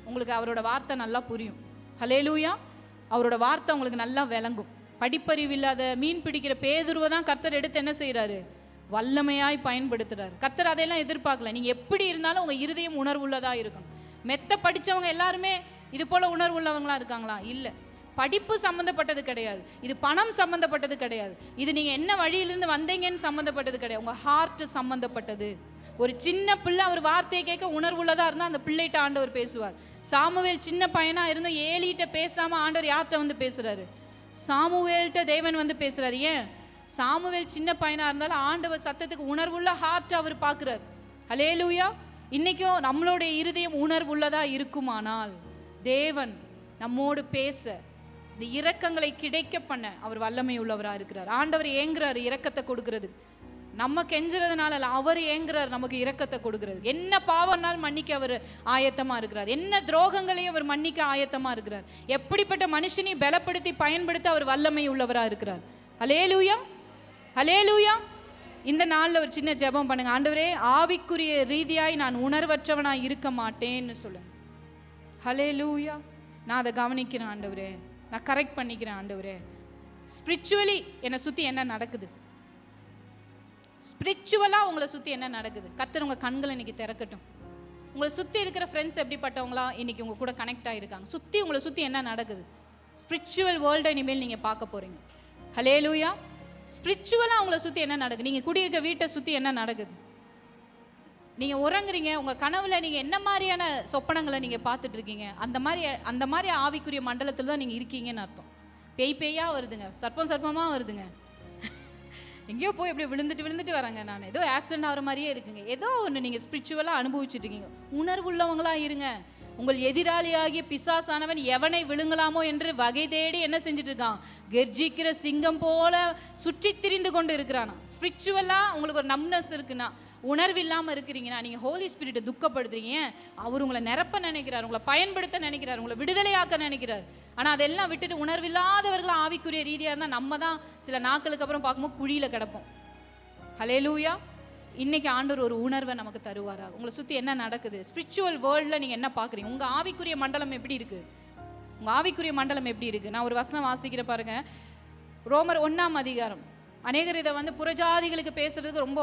உங்களுக்கு அவரோட வார்த்தை நல்லா புரியும். ஹல்லேலூயா. அவரோட வார்த்தை உங்களுக்கு நல்லா விளங்கும். படிப்பறிவு இல்லாத மீன் பிடிக்கிற பேதுருவை தான் கர்த்தர் எடுத்து என்ன செய்கிறாரு? வல்லமையாய் பயன்படுத்துகிறார். கர்த்தர் அதையெல்லாம் எதிர்பார்க்கல. நீங்கள் எப்படி இருந்தாலும் உங்கள் இருதயம் உணர்வுள்ளதாக இருக்கணும். மெத்த படித்தவங்க எல்லாருமே இது போல் உணர்வுள்ளவங்களா இருக்காங்களா? இல்லை. படிப்பு சம்மந்தப்பட்டது கிடையாது, இது பணம் சம்மந்தப்பட்டது கிடையாது, இது நீங்கள் என்ன வழியிலிருந்து வந்தீங்கன்னு சம்மந்தப்பட்டது கிடையாது, உங்கள் ஹார்ட் சம்மந்தப்பட்டது. ஒரு சின்ன பிள்ளை அவர் வார்த்தையை கேட்க உணர்வுள்ளதாக இருந்தால் அந்த பிள்ளைகிட்ட ஆண்டவர் பேசுவார். சாமுவேல் சின்ன பையனாக இருந்தும் ஏலிகிட்ட பேசாமல் ஆண்டவர் யார்கிட்ட வந்து பேசுகிறாரு? சாமுவேல்கிட்ட தேவன் வந்து பேசுகிறார். ஏன்? சாமுவேல் சின்ன பையனாக இருந்தாலும் ஆண்டவர் சத்தத்துக்கு உணர்வுள்ள ஹார்ட் அவர் பார்க்குறார். ஹல்லேலூயா. இன்றைக்கும் நம்மளுடைய இருதயம் உணர்வுள்ளதாக இருக்குமானால் தேவன் நம்மோடு பேச இந்த இரக்கங்களை கிடைக்க பண்ண அவர் வல்லமை உள்ளவராக இருக்கிறார். ஆண்டவர் ஏங்குறாரு இரக்கத்தை கொடுக்கறது. நம்ம கெஞ்சுறதுனால அவர் ஏங்குறார் நமக்கு இரக்கத்தை கொடுக்கறது. என்ன பாவம்னாலும் மன்னிக்க அவர் ஆயத்தமாக இருக்கிறார். என்ன துரோகங்களையும் அவர் மன்னிக்க ஆயத்தமாக இருக்கிறார். எப்படிப்பட்ட மனுஷனையும் பலப்படுத்தி பயன்படுத்த அவர் வல்லமை உள்ளவராக இருக்கிறார். ஹல்லேலூயா. ஹல்லேலூயா. இந்த நாளில் ஒரு சின்ன ஜெபம் பண்ணுங்க. ஆண்டவரே, ஆவிக்குரிய ரீதியாய் நான் உணர்வற்றவனாக இருக்க மாட்டேன்னு சொல்லுங்க. ஹல்லேலூயா. நான் அதை கவனிக்கிறேன் ஆண்டவரே, நான் கரெக்ட் பண்ணிக்கிறேன் ஆண்டவரே. ஸ்பிரிச்சுவலி என்னை சுற்றி என்ன நடக்குது? ஸ்பிரிச்சுவலாக உங்களை சுற்றி என்ன நடக்குது? கர்த்தர் உங்கள் கண்களை இன்னைக்கு திறக்கட்டும். உங்களை சுற்றி இருக்கிற ஃப்ரெண்ட்ஸ் எப்படிப்பட்டவங்களா இன்னைக்கு உங்கள் கூட கனெக்ட் ஆகிருக்காங்க? சுற்றி உங்களை சுற்றி என்ன நடக்குது? ஸ்பிரிச்சுவல் வேர்ல்டை இனிமேல் நீங்கள் பார்க்க போகிறீங்க. ஹல்லேலூயா. ஸ்பிரிச்சுவலாக உங்களை சுற்றி என்ன நடக்குது? நீங்கள் குடியிருக்க வீட்டை சுற்றி என்ன நடக்குது? நீங்கள் உறங்குறீங்க, உங்கள் கனவுல நீங்கள் என்ன மாதிரியான சொப்பனங்களை நீங்கள் பார்த்துட்ருக்கீங்க? அந்த மாதிரி ஆவிக்குரிய மண்டலத்தில் தான் நீங்கள் இருக்கீங்கன்னு அர்த்தம். பேயாக வருதுங்க, சர்ப்பமாக வருதுங்க, எங்கேயோ போய் எப்படி விழுந்துட்டு வராங்க. நான் ஏதோ ஆக்சிடென்ட் ஆகிற மாதிரியே இருக்குங்க. ஏதோ ஒன்று நீங்கள் ஸ்பிரிச்சுவலாக அனுபவிச்சுட்டு இருக்கீங்க. உணர்வுள்ளவங்களாக இருங்க. உங்கள் எதிராளியாகிய பிசாசானவன் எவனை விழுங்கலாமோ என்று வகை தேடி என்ன செஞ்சுட்டு இருக்கான்? கெர்ஜிக்கிற சிங்கம் போல சுற்றி திரிந்து கொண்டு இருக்கிறானா. ஸ்பிரிச்சுவலாக உங்களுக்கு ஒரு நம்னஸ் இருக்குன்னா, உணர்வு இல்லாமல் இருக்கிறீங்கன்னா நீங்கள் ஹோலி ஸ்பிரிட்டை துக்கப்படுத்துறீங்க. அவர் உங்களை நிரப்ப நினைக்கிறார், உங்களை பயன்படுத்த நினைக்கிறார், உங்களை விடுதலையாக்க நினைக்கிறார். ஆனால் அதெல்லாம் விட்டுட்டு உணர்வில்லாதவர்களும் ஆவிக்குரிய ரீதியாக இருந்தால் நம்ம தான் சில நாட்களுக்கு அப்புறம் பார்க்கும்போது குழியில் கிடப்போம். ஹல்லேலூயா. இன்றைக்கி ஆண்டவர் ஒரு உணர்வை நமக்கு தருவாரா? உங்களை சுற்றி என்ன நடக்குது? ஸ்பிரிச்சுவல் வேர்ல்டில் நீங்கள் என்ன பார்க்குறீங்க? உங்கள் ஆவிக்குரிய மண்டலம் எப்படி இருக்குது? உங்கள் ஆவிக்குரிய மண்டலம் எப்படி இருக்குது? நான் ஒரு வசனம் வாசிக்கிற பாருங்கள். ரோமர் 1 அதிகாரம் அநேகர் இதை வந்து புறஜாதிகளுக்கு பேசுறதுக்கு ரொம்ப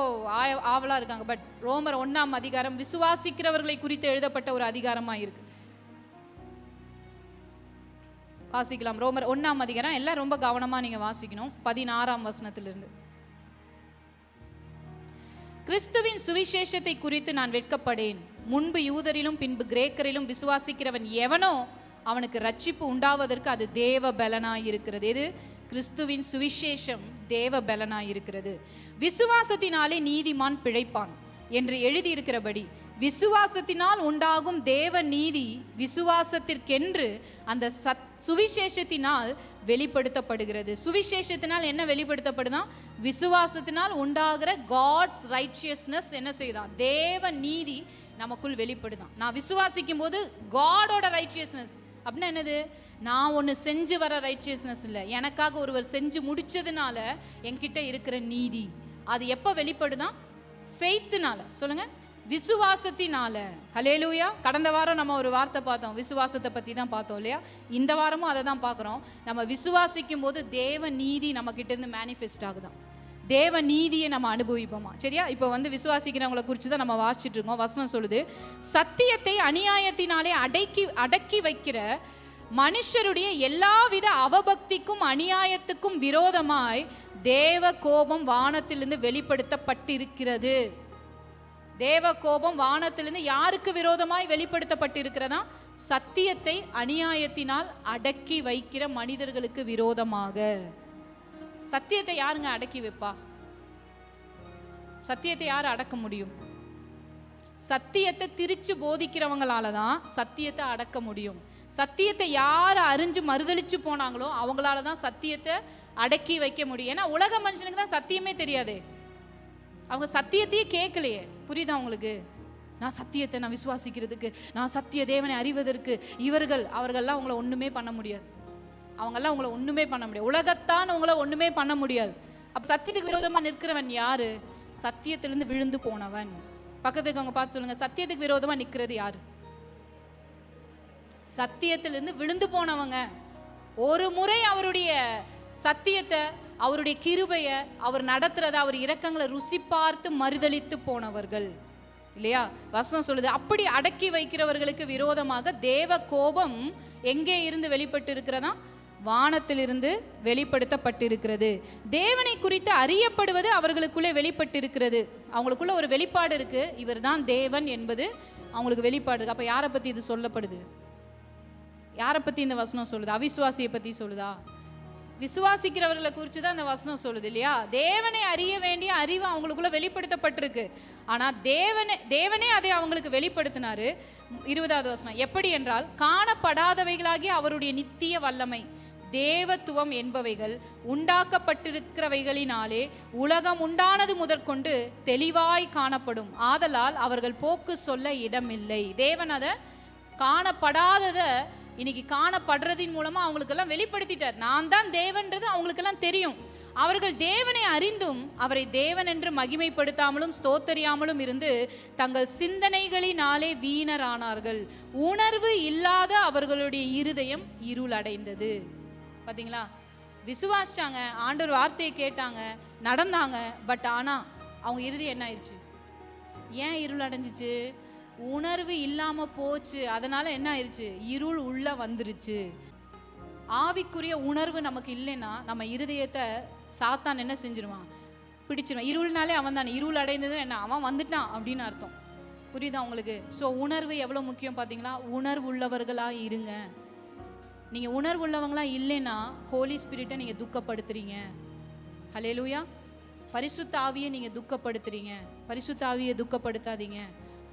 ஆவலா இருக்காங்க. பட் ரோமர் 1ஆம் அதிகாரம் விசுவாசிக்கிறவர்களை குறித்து எழுதப்பட்ட ஒரு அதிகாரமா இருக்கு. வாசிக்கலாம். ரோமர் 1ஆம் அதிகாரம் எல்லாம் ரொம்ப கவனமா நீங்க வாசிக்கணும். 16ஆம் வசனத்திலிருந்து. கிறிஸ்துவின் சுவிசேஷத்தை குறித்து நான் வெட்கப்படேன். முன்பு யூதரிலும் பின்பு கிரேக்கரிலும் விசுவாசிக்கிறவன் எவனோ அவனுக்கு ரட்சிப்பு உண்டாவதற்கு அது தேவ பலனாய் இருக்கிறது. இது கிறிஸ்துவின் சுவிசேஷம் தேவ பலனாய் இருக்கிறது. விசுவாசத்தினாலே நீதிமான் பிழைப்பான் என்று எழுதியிருக்கிறபடி விசுவாசத்தினால் உண்டாகும் தேவ நீதி விசுவாசத்திற்கென்று அந்த சுவிசேஷத்தினால் வெளிப்படுத்தப்படுகிறது. சுவிசேஷத்தினால் என்ன வெளிப்படுத்தப்படுதா? விசுவாசத்தினால் உண்டாகிற காட்ஸ் ரைச்சியஸ்னஸ் என்ன செய்தான்? தேவ நீதி நமக்குள் வெளிப்படுதான். நான் விசுவாசிக்கும் போது காடோட ரைச்சியஸ்னஸ் அப்படின்னா என்னது? நான் ஒன்று செஞ்சு வர ரைச்சியஸ்னஸ் இல்லை, எனக்காக ஒருவர் செஞ்சு முடிச்சதுனால என்கிட்ட இருக்கிற நீதி. அது எப்போ வெளிப்படுதான்? ஃபெய்த்னால. சொல்லுங்க, விசுவாசத்தினால. ஹல்லேலூயா. கடந்த வாரம் நம்ம ஒரு வார்த்தை பார்த்தோம், விசுவாசத்தை பற்றி தான் பார்த்தோம் இல்லையா? இந்த வாரமும் அதை தான் பார்க்குறோம். நம்ம விசுவாசிக்கும் போது தேவ நீதி நம்ம கிட்ட இருந்து மேனிஃபெஸ்ட் ஆகுதான். தேவ நீதியை நம்ம அனுபவிப்போமா? சரியா? இப்போ வந்து விசுவாசிக்கிறவங்களை குறித்து தான் நம்ம வாசிச்சுட்டு இருக்கோம். வசனம் சொல்லுது, சத்தியத்தை அநியாயத்தினாலே அடக்கி வைக்கிற மனுஷருடைய எல்லாவித அவபக்திக்கும் அநியாயத்துக்கும் விரோதமாய் தேவ கோபம் வானத்திலிருந்து வெளிப்படுத்தப்பட்டிருக்கிறது. தேவ கோபம் வானத்திலிருந்து யாருக்கு விரோதமாய் வெளிப்படுத்தப்பட்டிருக்கிறதா? சத்தியத்தை அநியாயத்தினால் அடக்கி வைக்கிற மனிதர்களுக்கு விரோதமாக. சத்தியத்தை யாருங்க அடக்கி வைப்பா? சத்தியத்தை யார் அடக்க முடியும்? சத்தியத்தை திரிச்சு போதிக்கிறவங்களால தான் சத்தியத்தை அடக்க முடியும். சத்தியத்தை யார் அறிஞ்சு மறுதளிச்சு போனாங்களோ அவங்களால தான் சத்தியத்தை அடக்கி வைக்க முடியும். ஏன்னா உலக மனுஷனுக்கு தான் சத்தியமே தெரியாதே, அவங்க சத்தியத்தையே கேட்கலையே. புரியுதா உங்களுக்கு? நான் சத்தியத்தை நான் விசுவாசிக்கிறதுக்கு, நான் சத்திய தேவனை அறிவதற்கு அவர்கள்லாம் அவங்கள ஒன்றுமே பண்ண முடியாது. அவங்கெல்லாம் உங்களை ஒன்றுமே பண்ண முடியாது. உலகத்தான் உங்களை ஒன்றுமே பண்ண முடியாது. அப்போ சத்தியத்துக்கு விரோதமாக நிற்கிறவன் யாரு? சத்தியத்திலிருந்து விழுந்து போனவன். பக்கத்துக்கு அவங்க பார்த்து சொல்லுங்க, சத்தியத்துக்கு விரோதமாக நிற்கிறது யாரு? சத்தியத்திலிருந்து விழுந்து போனவங்க. ஒரு முறை அவருடைய சத்தியத்தை, அவருடைய கிருபையை, அவர் நடத்துறத, அவர் இரக்கங்களை ருசி பார்த்து மறுதளித்து போனவர்கள் இல்லையா? வசனம் சொல்லுது, அப்படி அடக்கி வைக்கிறவர்களுக்கு விரோதமாக தேவ கோபம் எங்கே இருந்து வெளிப்பட்டு இருக்கிறதா? வானத்திலிருந்து வெளிப்படுத்தப்பட்டிருக்கிறது. தேவனை குறித்து அறியப்படுவது அவர்களுக்குள்ளே வெளிப்பட்டிருக்கிறது. அவங்களுக்குள்ள ஒரு வெளிப்பாடு இருக்கு, இவர் தான் தேவன் என்பது அவங்களுக்கு வெளிப்பாடு இருக்கு. அப்ப யாரை பத்தி இது சொல்லப்படுது? யாரை பத்தி இந்த வசனம் சொல்லுது? அவிசுவாசியை பத்தி சொல்லுதா? விசுவாசிக்கிறவர்களை குறித்து தான் அந்த வசனம் சொல்லுது இல்லையா? தேவனை அறிய வேண்டிய அறிவு அவங்களுக்குள்ள வெளிப்படுத்தப்பட்டிருக்கு. ஆனா தேவனே அதை அவங்களுக்கு வெளிப்படுத்தினாரு. 20வது வசனம், எப்படி என்றால் காணப்படாதவைகளாகி அவருடைய நித்திய வல்லமை தேவத்துவம் என்பவைகள் உண்டாக்கப்பட்டிருக்கிறவைகளினாலே உலகம் உண்டானது முதற்கொண்டு தெளிவாய் காணப்படும். ஆதலால் அவர்கள் போக்கு சொல்ல இடமில்லை. தேவன் அதை காணப்படாததை இன்னைக்கு காணப்படுறதின் மூலமா அவங்களுக்கெல்லாம் வெளிப்படுத்திட்டார். நான் தான் தேவன்றது அவங்களுக்கெல்லாம் தெரியும். அவர்கள் தேவனை அறிந்தும் அவரை தேவன் என்று மகிமைப்படுத்தாமலும் ஸ்தோத்தரியாமலும் இருந்து தங்கள் சிந்தனைகளினாலே வீணரானார்கள். உணர்வு இல்லாத அவர்களுடைய இருதயம் இருள் அடைந்தது. பார்த்தீங்களா? விசுவாசிச்சாங்க, ஆண்டவர் வார்த்தையை கேட்டாங்க, நடந்தாங்க. பட் ஆனால் அவங்க இருதயம் என்ன ஆயிடுச்சு? ஏன் இருள் அடைஞ்சிச்சு? உணர்வு இல்லாமல் போச்சு. அதனால என்ன ஆயிடுச்சு? இருள் உள்ள வந்துருச்சு. ஆவிக்குரிய உணர்வு நமக்கு இல்லைன்னா நம்ம இருதயத்தை சாத்தான் என்ன செஞ்சிருவான்? பிடிச்சிருவான். இருள்னாலே அவன் தானே. இருள் அடைந்தது என்ன? அவன் வந்துட்டான் அப்படின்னு அர்த்தம். புரியுதா உங்களுக்கு? ஸோ உணர்வு எவ்வளோ முக்கியம் பார்த்தீங்களா? உணர்வு உள்ளவர்களாக இருங்க. நீங்கள் உணர்வு உள்ளவங்களா இல்லைன்னா ஹோலி ஸ்பிரிட்டை நீங்கள் துக்கப்படுத்துறீங்க. ஹல்லேலூயா. பரிசுத்த ஆவியை நீங்கள் துக்கப்படுத்துறீங்க. பரிசுத்த ஆவியை துக்கப்படுத்தாதீங்க.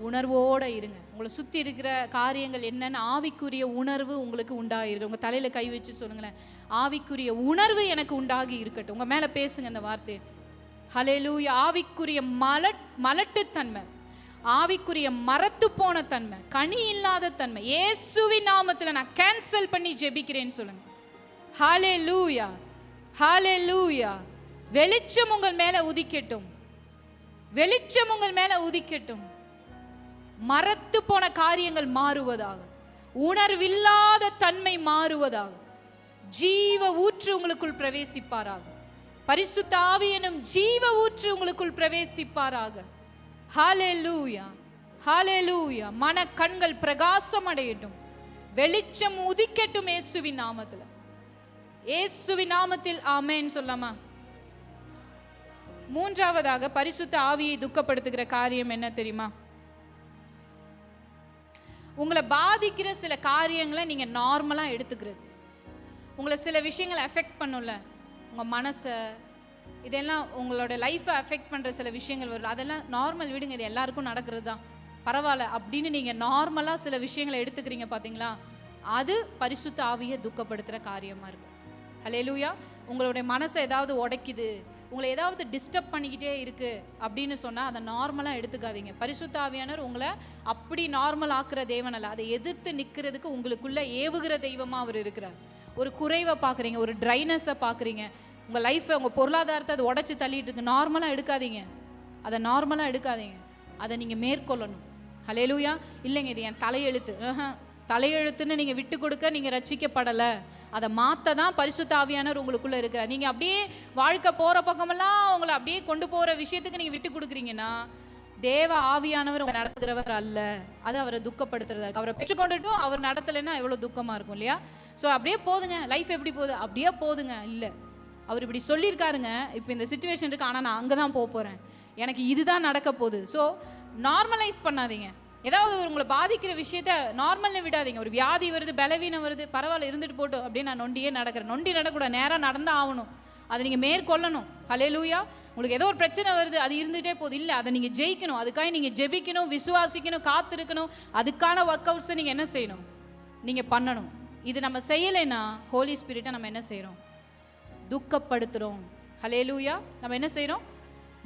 உணர்வோடு இருங்க. உங்களை சுற்றி இருக்கிற காரியங்கள் என்னென்னு ஆவிக்குரிய உணர்வு உங்களுக்கு உண்டாகிருக்கு. உங்கள் தலையில் கை வச்சு சொல்லுங்களேன், ஆவிக்குரிய உணர்வு எனக்கு உண்டாகி இருக்கட்டும். உங்கள் மேலே பேசுங்க இந்த வார்த்தை. ஹல்லேலூயா. ஆவிக்குரிய மலட்டுத்தன்மை, ஆவிக்குரிய மரத்து போன தன்மை, கனி இல்லாத தன்மை இயேசுவின் நாமத்தில் நான் கேன்சல் பண்ணி ஜெபிக்கிறேன்னு சொல்லுங்க. ஹல்லேலூயா, ஹல்லேலூயா. வெளிச்சம் உங்கள் மேலே உதிக்கட்டும், வெளிச்சம் உங்கள் மேலே உதிக்கட்டும். மரத்து போன காரியங்கள் மாறுவதாக, உணர்வில்லாத தன்மை மாறுவதாக, ஜீவ ஊற்று உங்களுக்குள் பிரவேசிப்பாராக. பரிசுத்த ஆவி எனும் ஜீவ ஊற்று உங்களுக்குள் பிரவேசிப்பாராக. ஹல்லேலூயா, ஹல்லேலூயா. மன கண்கள் பிரகாசம் அடையட்டும், வெளிச்சம் உதிக்கட்டும் இயேசுவின் நாமத்தில். இயேசுவின் நாமத்தில் ஆமென் சொல்லாமா? மூன்றாவதாக பரிசுத்த ஆவியை துக்கப்படுத்துகிற காரியம் என்ன தெரியுமா? உங்களை பாதிக்கிற சில காரியங்களை நீங்க நார்மலா எடுத்துக்கிறது. உங்களை சில விஷயங்களை அஃபெக்ட் பண்ணும்ல, உங்க மனசை, இதெல்லாம் உங்களோட லைஃப்பை அஃபெக்ட் பண்ற சில விஷயங்கள் வரும். அதெல்லாம் நார்மல், விடுங்க, இது எல்லாருக்கும் நடக்கிறது தான், பரவாயில்ல அப்படின்னு நீங்க நார்மலா சில விஷயங்களை எடுத்துக்கிறீங்க பாத்தீங்களா, அது பரிசுத்த ஆவியை துக்கப்படுத்துற காரியமா இருக்கும். ஹல்லேலூயா. உங்களுடைய மனசை ஏதாவது உடைக்குது, உங்களை ஏதாவது டிஸ்டர்ப் பண்ணிக்கிட்டே இருக்கு அப்படின்னு சொன்னால் அதை நார்மலாக எடுத்துக்காதீங்க. பரிசுத்த ஆவியானவர் உங்களை அப்படி நார்மல் ஆக்குற தேவன் அல்ல, அதை எதிர்த்து நிற்கிறதுக்கு உங்களுக்குள்ள ஏவுகிற தெய்வமாக அவர் இருக்கிறார். ஒரு குறைவை பார்க்குறீங்க, ஒரு ட்ரைனஸை பார்க்குறீங்க, உங்கள் லைஃப்பை, உங்கள் பொருளாதாரத்தை அது உடச்சி தள்ளிட்டு இருக்கு, நார்மலாக எடுக்காதீங்க, அதை நார்மலாக எடுக்காதீங்க, அதை நீங்கள் மேற்கொள்ளணும். ஹல்லேலூயா. இல்லைங்க இது என் தலையெழுத்து, தலையெழுத்துன்னு நீங்கள் விட்டு கொடுக்க நீங்கள் ரட்சிக்கப்படலை, அதை மாற்ற தான் பரிசுத்த ஆவியானவர் உங்களுக்குள்ளே இருக்கிறார். நீங்கள் அப்படியே வாழ்க்கை போகிற பக்கமெல்லாம் உங்களை அப்படியே கொண்டு போகிற விஷயத்துக்கு நீங்கள் விட்டு கொடுக்குறீங்கன்னா தேவ ஆவியானவர் உங்களை நடத்துகிறவர் அல்ல, அது அவரை துக்கப்படுத்துறதா. அவரை பெற்றுக்கொண்டுட்டும் அவர் நடத்தலைன்னா எவ்வளோ துக்கமாக இருக்கும் இல்லையா? ஸோ அப்படியே போதுங்க, லைஃப் எப்படி போகுது அப்படியே போதுங்க. இல்லை, அவர் இப்படி சொல்லியிருக்காருங்க, இப்போ இந்த சிச்சுவேஷன் இருக்குது, ஆனால் நான் அங்கே தான் போக போகிறேன், எனக்கு இதுதான் நடக்க போகுது. ஸோ நார்மலைஸ் பண்ணாதீங்க. ஏதாவது உங்களை பாதிக்கிற விஷயத்த நார்மல்னு விடாதீங்க. ஒரு வியாதி வருது, பலவீனம் வருது, பரவாயில்ல இருந்துட்டு போட்டோம் அப்படின்னு நான் நொண்டியே நடக்கிறேன், நொண்டி நடக்கூடாது, நேராக நடந்தால் ஆகணும், அதை நீங்கள் மேற்கொள்ளணும். ஹல்லேலூயா. உங்களுக்கு ஏதோ ஒரு பிரச்சனை வருது, அது இருந்துகிட்டே போகுது, இல்லை அதை நீங்கள் ஜெயிக்கணும், அதுக்காக நீங்கள் ஜெபிக்கணும், விசுவாசிக்கணும், காத்திருக்கணும், அதுக்கான ஒர்க் அவுட்ஸை நீங்கள் என்ன செய்யணும், நீங்கள் பண்ணணும். இது நம்ம செய்யலைன்னா ஹோலி ஸ்பிரிட்டை நம்ம என்ன செய்கிறோம், துக்கப்படுத்துகிறோம். ஹல்லேலூயா. நம்ம என்ன செய்கிறோம்,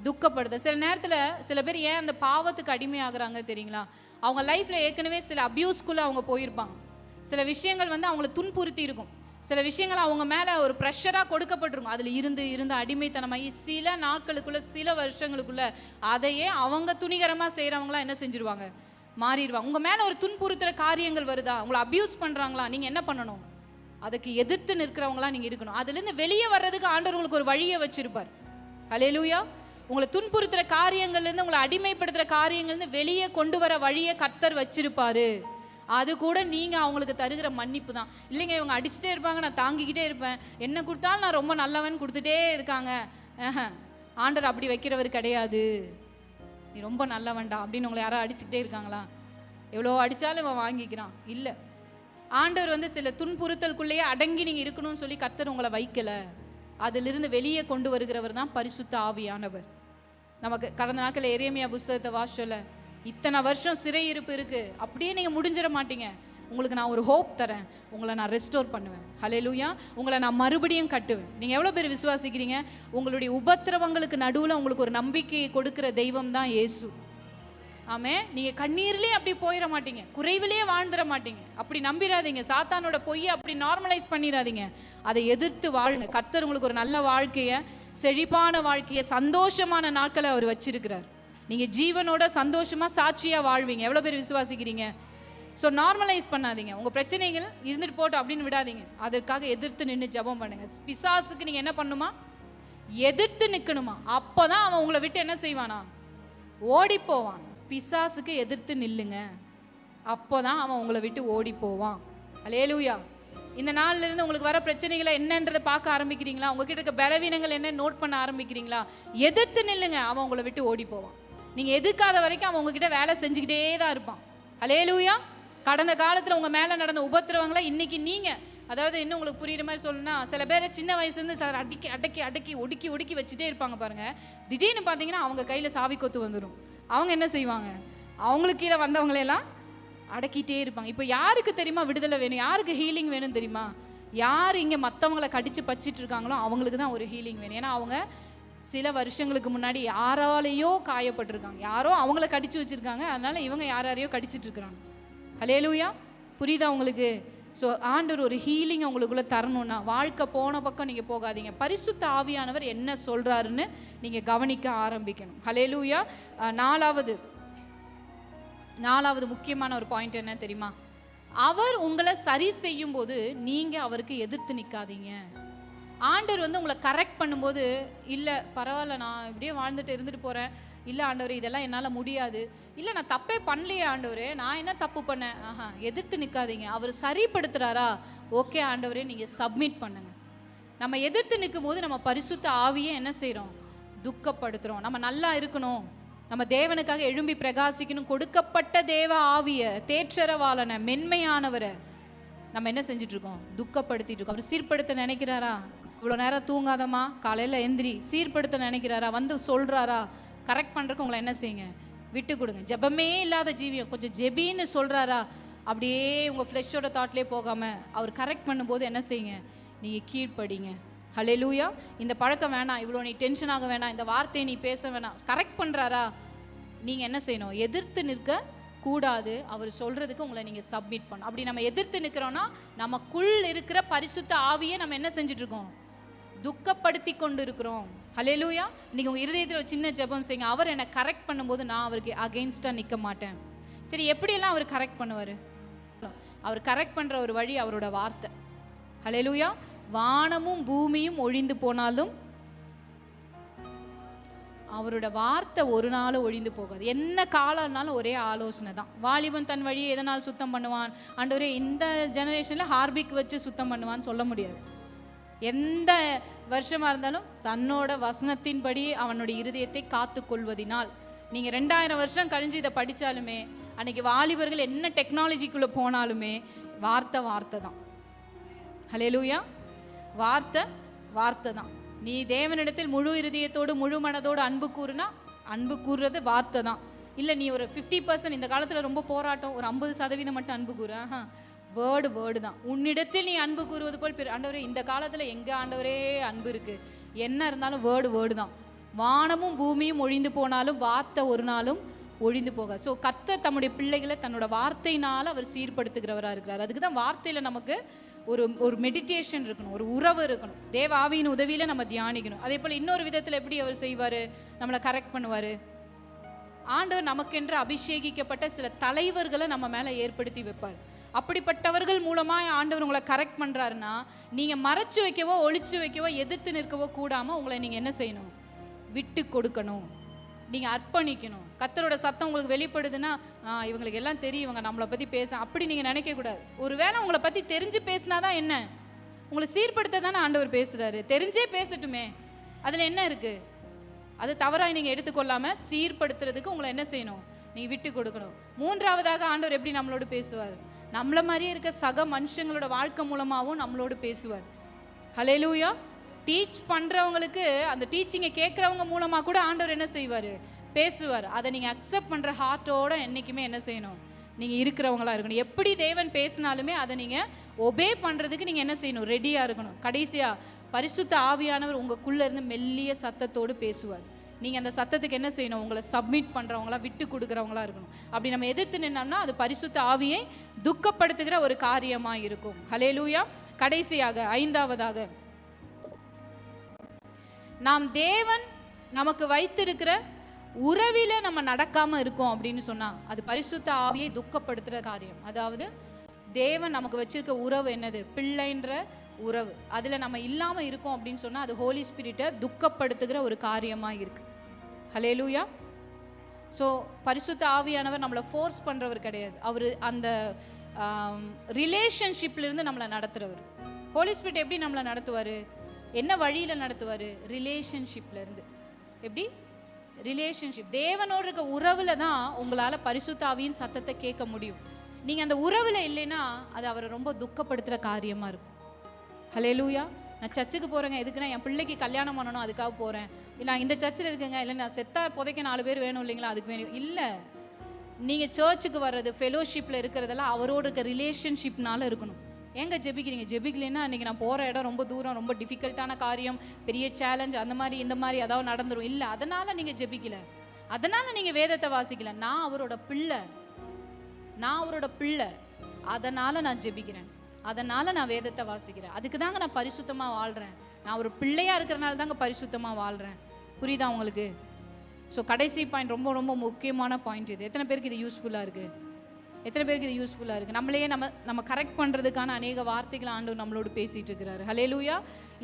துக்கப்படுத்த. சில நேரத்தில் சில பேர் ஏன் அந்த பாவத்துக்கு அடிமையாகிறாங்க தெரியுங்களா? அவங்க லைஃப்பில் ஏற்கனவே சில அப்யூஸ்குள்ளே அவங்க போயிருப்பாங்க, சில விஷயங்கள் அவங்கள துன்புறுத்தி இருக்கும், சில விஷயங்கள் அவங்க மேலே ஒரு ப்ரெஷராக கொடுக்கப்பட்டிருக்கும், அதில் இருந்து இருந்து அடிமைத்தனமாகி சில நாட்களுக்குள்ளே, சில வருஷங்களுக்குள்ளே அதையே அவங்க துணிகரமாக செய்கிறவங்களாம் என்ன செஞ்சுருவாங்க, மாறிடுவாங்க. உங்கள் மேலே ஒரு துன்புறுத்துகிற காரியங்கள் வருதா, உங்களை அப்யூஸ் பண்ணுறாங்களா, நீங்கள் என்ன பண்ணணும், அதுக்கு எதிர்த்து நிற்கிறவங்களாம் நீங்கள் இருக்கணும். அதுலேருந்து வெளியே வர்றதுக்கு ஆண்டவர் உங்களுக்கு ஒரு வழியை வச்சுருப்பார். ஹல்லேலூயா. உங்களை துன்புறுத்துகிற காரியங்கள்லேருந்து, உங்களை அடிமைப்படுத்துகிற காரியங்கள்லேருந்து வெளியே கொண்டு வர வழியை கர்த்தர் வச்சிருப்பாரு. அது கூட நீங்கள் அவங்களுக்கு தருகிற மன்னிப்பு தான். இல்லைங்க இவங்க அடிச்சுட்டே இருப்பாங்க, நான் தாங்கிக்கிட்டே இருப்பேன், என்ன கொடுத்தாலும் நான் ரொம்ப நல்லவன் கொடுத்துட்டே இருக்காங்க. ஆண்டவர் அப்படி வைக்கிறவர் கிடையாது. நீ ரொம்ப நல்லவன்டா அப்படின்னு உங்களை யாராவது அடிச்சுக்கிட்டே இருக்காங்களா? எவ்வளோ அடித்தாலும் இவன் வாங்கிக்கிறான், இல்லை. ஆண்டவர் சில துன்புறுத்தலுக்குள்ளேயே அடங்கி நீங்கள் இருக்கணும்னு சொல்லி கர்த்தர் உங்களை வைக்கலை, அதிலிருந்து வெளியே கொண்டு வருகிறவர் தான் பரிசுத்த ஆவியானவர். நமக்கு கடந்த நாட்கள் எரேமியா புஸ்தகத்தை வாசிச்சோல, இத்தனை வருஷம் சிறையிருப்பு இருக்கு, அப்படியே நீங்கள் முடிஞ்சிட மாட்டீங்க, உங்களுக்கு நான் ஒரு ஹோப் தரேன், உங்களை நான் ரெஸ்டோர் பண்ணுவேன். ஹல்லேலூயா. உங்களை நான் மறுபடியும் கட்டுவேன். நீங்கள் எவ்வளோ பேர் விசுவாசிக்கிறீங்க? உங்களுடைய உபத்திரவங்களுக்கு நடுவில் உங்களுக்கு ஒரு நம்பிக்கையை கொடுக்குற தெய்வம் தான் இயேசு. ஆமே. நீங்கள் கண்ணீர்லேயே அப்படி போயிட மாட்டீங்க, குறைவிலேயே வாழ்ந்துட மாட்டீங்க, அப்படி நம்பிடாதீங்க. சாத்தானோட பொய்யை அப்படி நார்மலைஸ் பண்ணிடாதீங்க, அதை எதிர்த்து வாழுங்க. கர்த்தர் உங்களுக்கு ஒரு நல்ல வாழ்க்கையை, செழிப்பான வாழ்க்கையை, சந்தோஷமான நாட்களை அவர் வச்சிருக்கிறார். நீங்கள் ஜீவனோட சந்தோஷமாக சாட்சியாக வாழ்வீங்க. எவ்வளோ பேர் விசுவாசிக்கிறீங்க? ஸோ நார்மலைஸ் பண்ணாதீங்க, உங்கள் பிரச்சனைகள் இருந்துட்டு போட்டோம் அப்படின்னு விடாதீங்க, அதற்காக எதிர்த்து நின்று ஜெபம் பண்ணுங்க. பிசாசுக்கு நீங்கள் என்ன பண்ணுமா, எதிர்த்து நிற்கணுமா, அப்போ தான் அவன் உங்களை விட்டு என்ன செய்வானா, ஓடி போவான். பிசாசுக்கு எதிர்த்து நில்லுங்க, அப்போதான் அவன் உங்களை விட்டு ஓடி போவான். ஹல்லேலூயா. இந்த நாள்ல இருந்து உங்களுக்கு வர பிரச்சனைகளை என்னன்றதை பார்க்க ஆரம்பிக்கிறீங்களா? உங்ககிட்ட இருக்க பலவீனங்கள் என்ன நோட் பண்ண ஆரம்பிக்கிறீங்களா? எதிர்த்து நில்லுங்க, அவன் உங்களை விட்டு ஓடி போவான். நீங்க எதிர்க்காத வரைக்கும் அவன் உங்ககிட்ட வேலை செஞ்சுக்கிட்டே தான் இருப்பான். ஹல்லேலூயா. கடந்த காலத்தில் உங்க மேல நடந்த உபத்திரவங்களை இன்னைக்கு நீங்க, அதாவது இன்னும் உங்களுக்கு புரியுற மாதிரி சொல்லணும்னா, சில பேர் சின்ன வயசுலேருந்து சார் அடக்கி அடக்கி அடக்கி ஒடுக்கி ஒடுக்கி வச்சுட்டே இருப்பாங்க பாருங்க. திடீர்னு பார்த்தீங்கன்னா அவங்க கையில் சாவி கொத்து வந்துடும். அவங்க என்ன செய்வாங்க, அவங்களுக்கு கீழே வந்தவங்களையெல்லாம் அடக்கிட்டே இருப்பாங்க. இப்போ யாருக்கு தெரியுமா விடுதலை வேணும், யாருக்கு ஹீலிங் வேணும் தெரியுமா? யார் இங்கே மற்றவங்களை கடிச்சு பச்சிட்டு இருக்காங்களோ அவங்களுக்கு தான் ஒரு ஹீலிங் வேணும். ஏன்னா அவங்க சில வருஷங்களுக்கு முன்னாடி யாராலேயோ காயப்பட்டிருக்காங்க, யாரோ அவங்கள கடிச்சு வச்சுருக்காங்க, அதனால இவங்க யாரையோ கடிச்சிட்டு இருக்கிறாங்க. ஹல்லேலூயா. புரியுதா உங்களுக்கு? ஸோ ஆண்டவர் ஒரு ஹீலிங் உங்களுக்குள்ளே தரணும்னா வாழ்க்கை போன பக்கம் நீங்கள் போகாதீங்க, பரிசுத்த ஆவியானவர் என்ன சொல்கிறாருன்னு நீங்கள் கவனிக்க ஆரம்பிக்கணும். ஹல்லேலூயா. நாலாவது முக்கியமான ஒரு பாயிண்ட் என்ன தெரியுமா? அவர் உங்களை சரி செய்யும் போது நீங்கள் அவருக்கு எதிர்த்து நிற்காதீங்க. ஆண்டவர் வந்து உங்களை கரெக்ட் பண்ணும்போது, இல்லை பரவாயில்ல நான் இப்படியே வாழ்ந்துட்டு இருந்துட்டு போகிறேன், இல்லை ஆண்டவரே இதெல்லாம் என்னால் முடியாது, இல்லை நான் தப்பே பண்ணலையே ஆண்டவரே, நான் என்ன தப்பு பண்ணேன், எதிர்த்து நிற்காதீங்க. அவர் சரிப்படுத்துகிறாரா, ஓகே ஆண்டவரே நீங்கள் சப்மிட் பண்ணுங்க. நம்ம எதிர்த்து நிற்கும் போது நம்ம பரிசுத்த ஆவியை என்ன செய்கிறோம், துக்கப்படுத்துகிறோம். நம்ம நல்லா இருக்கணும், நம்ம தேவனுக்காக எழும்பி பிரகாசிக்கணும், கொடுக்கப்பட்ட தேவ ஆவிய தேற்றரவாளனை மென்மையானவரை நம்ம என்ன செஞ்சிட்ருக்கோம், துக்கப்படுத்திட்டு இருக்கோம். அவர் சீர்படுத்த நினைக்கிறாரா, இவ்வளோ நேரம் தூங்காதம்மா காலையில் எந்திரி, சீர்படுத்த நினைக்கிறாரா, வந்து சொல்கிறாரா, கரெக்ட் பண்ணுறக்கு உங்களை என்ன செய்யுங்க, விட்டு கொடுங்க. ஜெபமே இல்லாத ஜீவியம் கொஞ்சம் ஜெபின்னு சொல்கிறாரா, அப்படியே உங்கள் ஃப்ளெஷ்ஷோட தாட்லேயே போகாமல் அவர் கரெக்ட் பண்ணும்போது என்ன செய்யுங்க, நீங்கள் கீழ்ப்படிங்க. ஹல்லேலூயா. இந்த பழக்கம் வேணாம், இவ்வளோ நீ டென்ஷன் ஆக வேணாம், இந்த வார்த்தையை நீ பேச வேணாம், கரெக்ட் பண்ணுறாரா, நீங்கள் என்ன செய்யணும், எதிர்த்து நிற்க கூடாது. அவர் சொல்கிறதுக்கு உங்களை நீங்கள் சப்மிட் பண்ணணும். அப்படி நம்ம எதிர்த்து நிற்கிறோன்னா நமக்குள் இருக்கிற பரிசுத்த ஆவியை நம்ம என்ன செஞ்சிட்ருக்கோம், துக்கப்படுத்தி கொண்டு இருக்கிறோம். ஹல்லேலூயா. இன்றைக்கி உங்கள் இருதயத்தில் ஒரு சின்ன ஜெபம் செய்யுங்க, அவர் என்னை கரெக்ட் பண்ணும்போது நான் அவருக்கு அகெயின்ஸ்டாக நிற்க மாட்டேன். சரி, எப்படியெல்லாம் அவர் கரெக்ட் பண்ணுவார், அவர் கரெக்ட் பண்ணுற ஒரு வழி அவரோட வார்த்தை. ஹல்லேலூயா. வானமும் பூமியும் ஒழிந்து போனாலும் அவரோட வார்த்தை ஒரு நாள் ஒழிந்து போகாது. என்ன காலம்னாலும் ஒரே ஆலோசனை தான். வாலிபன் தன் வழியை எதனால் சுத்தம் பண்ணுவான், ஆண்டவரே இந்த ஜெனரேஷனில் ஹார்பிக் வச்சு சுத்தம் பண்ணுவான்னு சொல்ல முடியாது. எந்த வருஷமாக இருந்தாலும் தன்னோட வசனத்தின்படி அவனுடைய இருதயத்தை காத்து கொள்வதினால். நீங்கள் 2000 வருஷம் கழிஞ்சு இதை படித்தாலுமே, அன்றைக்கி வாலிபர்கள் என்ன டெக்னாலஜிக்குள்ளே போனாலுமே வார்த்தை தான். ஹல்லேலூயா. வார்த்தை தான். நீ தேவனிடத்தில் முழு இருதயத்தோடு முழு மனதோடு அன்பு கூறுனா அன்பு கூறுறது வார்த்தை தான். இல்லை நீ ஒரு 50%, இந்த காலத்தில் ரொம்ப போராட்டம், ஒரு 50% மட்டும் அன்பு கூறு, வேர்டு தான். உன்னிடத்தில் நீ அன்பு கூறுவது போல் ஆண்டவரே, இந்த காலத்தில் எங்கே ஆண்டவரே அன்பு இருக்குது, என்ன இருந்தாலும் வேர்டு தான். வானமும் பூமியும் ஒழிந்து போனாலும் வார்த்தை ஒரு நாளும் ஒழிந்து போக. ஸோ கர்த்தர் தம்முடைய பிள்ளைகளை தன்னோட வார்த்தையினால் அவர் சீர்படுத்துகிறவராக இருக்கிறார். அதுக்கு தான் வார்த்தையில் நமக்கு ஒரு மெடிடேஷன் இருக்கணும், ஒரு உறவு இருக்கணும். தேவ ஆவியின் உதவியில் நம்ம தியானிக்கணும். அதே போல் இன்னொரு விதத்தில் எப்படி அவர் செய்வார், நம்மளை கரெக்ட் பண்ணுவார். ஆண்டவர் நமக்கென்று அபிஷேகிக்கப்பட்ட சில தலைவர்களை நம்ம மேலே ஏற்படுத்தி வைப்பார். அப்படிப்பட்டவர்கள் மூலமாக ஆண்டவர் உங்களை கரெக்ட் பண்ணுறாருன்னா, நீங்கள் மறைச்சு வைக்கவோ ஒளிச்சு வைக்கவோ எதிர்த்து நிற்கவோ கூடாமல் உங்களை நீங்கள் என்ன செய்யணும், விட்டு கொடுக்கணும், நீங்கள் அர்ப்பணிக்கணும். கர்த்தரோட சத்தம் உங்களுக்கு வெளிப்படுதுன்னா, இவங்களுக்கு எல்லாம் தெரியும், இவங்க நம்மளை பற்றி பேச, அப்படி நீங்கள் நினைக்கக்கூடாது. ஒருவேளை உங்களை பற்றி தெரிஞ்சு பேசினாதான் என்ன, உங்களை சீர்படுத்த தானே ஆண்டவர் பேசுகிறாரு. தெரிஞ்சே பேசட்டுமே, அதில் என்ன இருக்குது, அது தவறாக நீங்கள் எடுத்துக்கொள்ளாமல் சீர்படுத்துறதுக்கு உங்களை என்ன செய்யணும், நீங்கள் விட்டு கொடுக்கணும். மூன்றாவதாக ஆண்டவர் எப்படி நம்மளோடு பேசுவார், நம்மளை மாதிரியே இருக்க சக மனுஷங்களோட வாழ்க்கை மூலமாகவும் நம்மளோடு பேசுவார். ஹல்லேலூயா. டீச் பண்ணுறவங்களுக்கு அந்த டீச்சிங்கை கேட்குறவங்க மூலமாக கூட ஆண்டவர் என்ன செய்வார், பேசுவார். அதை நீங்கள் அக்செப்ட் பண்ணுற ஹார்ட்டோடு என்றைக்குமே என்ன செய்யணும், நீங்கள் இருக்கிறவங்களா இருக்கணும். எப்படி தேவன் பேசினாலுமே அதை நீங்கள் ஒபே பண்ணுறதுக்கு நீங்கள் என்ன செய்யணும், ரெடியாக இருக்கணும். கடைசியாக பரிசுத்த ஆவியானவர் உங்களுக்குள்ளே இருந்து மெல்லிய சத்தத்தோடு பேசுவார். நீங்கள் அந்த சத்தத்துக்கு என்ன செய்யணும், உங்களை சப்மிட் பண்ணுறவங்களா விட்டு கொடுக்குறவங்களா இருக்கணும். அப்படி நம்ம எதிர்த்து நின்னோம்னா அது பரிசுத்த ஆவியை துக்கப்படுத்துகிற ஒரு காரியமாக இருக்கும். ஹல்லேலூயா. கடைசியாக 5ஆவதாக, நாம் தேவன் நமக்கு வைத்திருக்கிற உறவில நம்ம நடக்காமல் இருக்கோம் அப்படின்னு சொன்னால் அது பரிசுத்த ஆவியை துக்கப்படுத்துகிற காரியம். அதாவது தேவன் நமக்கு வச்சிருக்க உறவு என்னது, பிள்ளைன்ற உறவு. அதில் நம்ம இல்லாமல் இருக்கோம் அப்படின்னு சொன்னால் அது ஹோலி ஸ்பிரிட்டை துக்கப்படுத்துகிற ஒரு காரியமாக இருக்குது. ஹல்லேலூயா. ஸோ பரிசுத்த ஆவியானவர் நம்மளை ஃபோர்ஸ் பண்ணுறவர் கிடையாது. அவர் அந்த ரிலேஷன்ஷிப்லேருந்து நம்மளை நடத்துகிறவர். ஹோலி ஸ்பிரிட் எப்படி நம்மளை நடத்துவார், என்ன வழியில் நடத்துவார், ரிலேஷன்ஷிப்லேருந்து. எப்படி ரிலேஷன்ஷிப், தேவனோடு இருக்க உறவில் தான் உங்களால் பரிசுத்த ஆவியின் சத்தத்தை கேட்க முடியும். நீங்கள் அந்த உறவில் இல்லைன்னா அது அவரை ரொம்ப துக்கப்படுத்துகிற காரியமாக இருக்கும். ஹல்லேலூயா. நான் சர்ச்சுக்கு போகிறேங்க, எதுக்குன்னா என் பிள்ளைக்கு கல்யாணம் பண்ணணும் அதுக்காக போகிறேன், இல்லை இந்த சர்ச்சில் இருக்குங்க, இல்லை நான் செத்தா புதைக்க 4 பேர் வேணும் இல்லைங்களா, அதுக்கு வேணும். இல்லை, நீங்கள் சர்ச்சுக்கு வர்றது ஃபெலோஷிப்பில் இருக்கிறதெல்லாம் அவரோடு இருக்க ரிலேஷன்ஷிப்னால இருக்கணும். எங்கே ஜெபிக்கிறீங்க, ஜெபிக்கலைன்னா இன்றைக்கி நான் போகிற இடம் ரொம்ப தூரம், ரொம்ப டிஃபிகல்ட்டான காரியம், பெரிய சேலஞ்ச், அந்த மாதிரி இந்த மாதிரி அதாவது நடந்துடும். இல்லை, அதனால் நீங்கள் ஜெபிக்கலை, அதனால் நீங்கள் வேதத்தை வாசிக்கலை. நான் அவரோட பிள்ளை, அதனால் நான் ஜெபிக்கிறேன், அதனால் நான் வேதத்தை வாசிக்கிறேன். அதுக்கு தாங்க நான் பரிசுத்தமாக வாழ்கிறேன். நான் ஒரு பிள்ளையாக இருக்கிறனால தாங்க பரிசுத்தமாக வாழ்கிறேன். புரியுதா உங்களுக்கு? ஸோ கடைசி பாயிண்ட், ரொம்ப ரொம்ப முக்கியமான பாயிண்ட் இது. எத்தனை பேருக்கு இது யூஸ்ஃபுல்லாக இருக்குது? எத்தனை பேருக்கு இது யூஸ்ஃபுல்லாக இருக்குது? நம்மளையே நம்ம கரெக்ட் பண்ணுறதுக்கான அநேக வார்த்தைகள் ஆண்டவர் நம்மளோடு பேசிகிட்டு இருக்கிறாரு. ஹல்லேலூயா.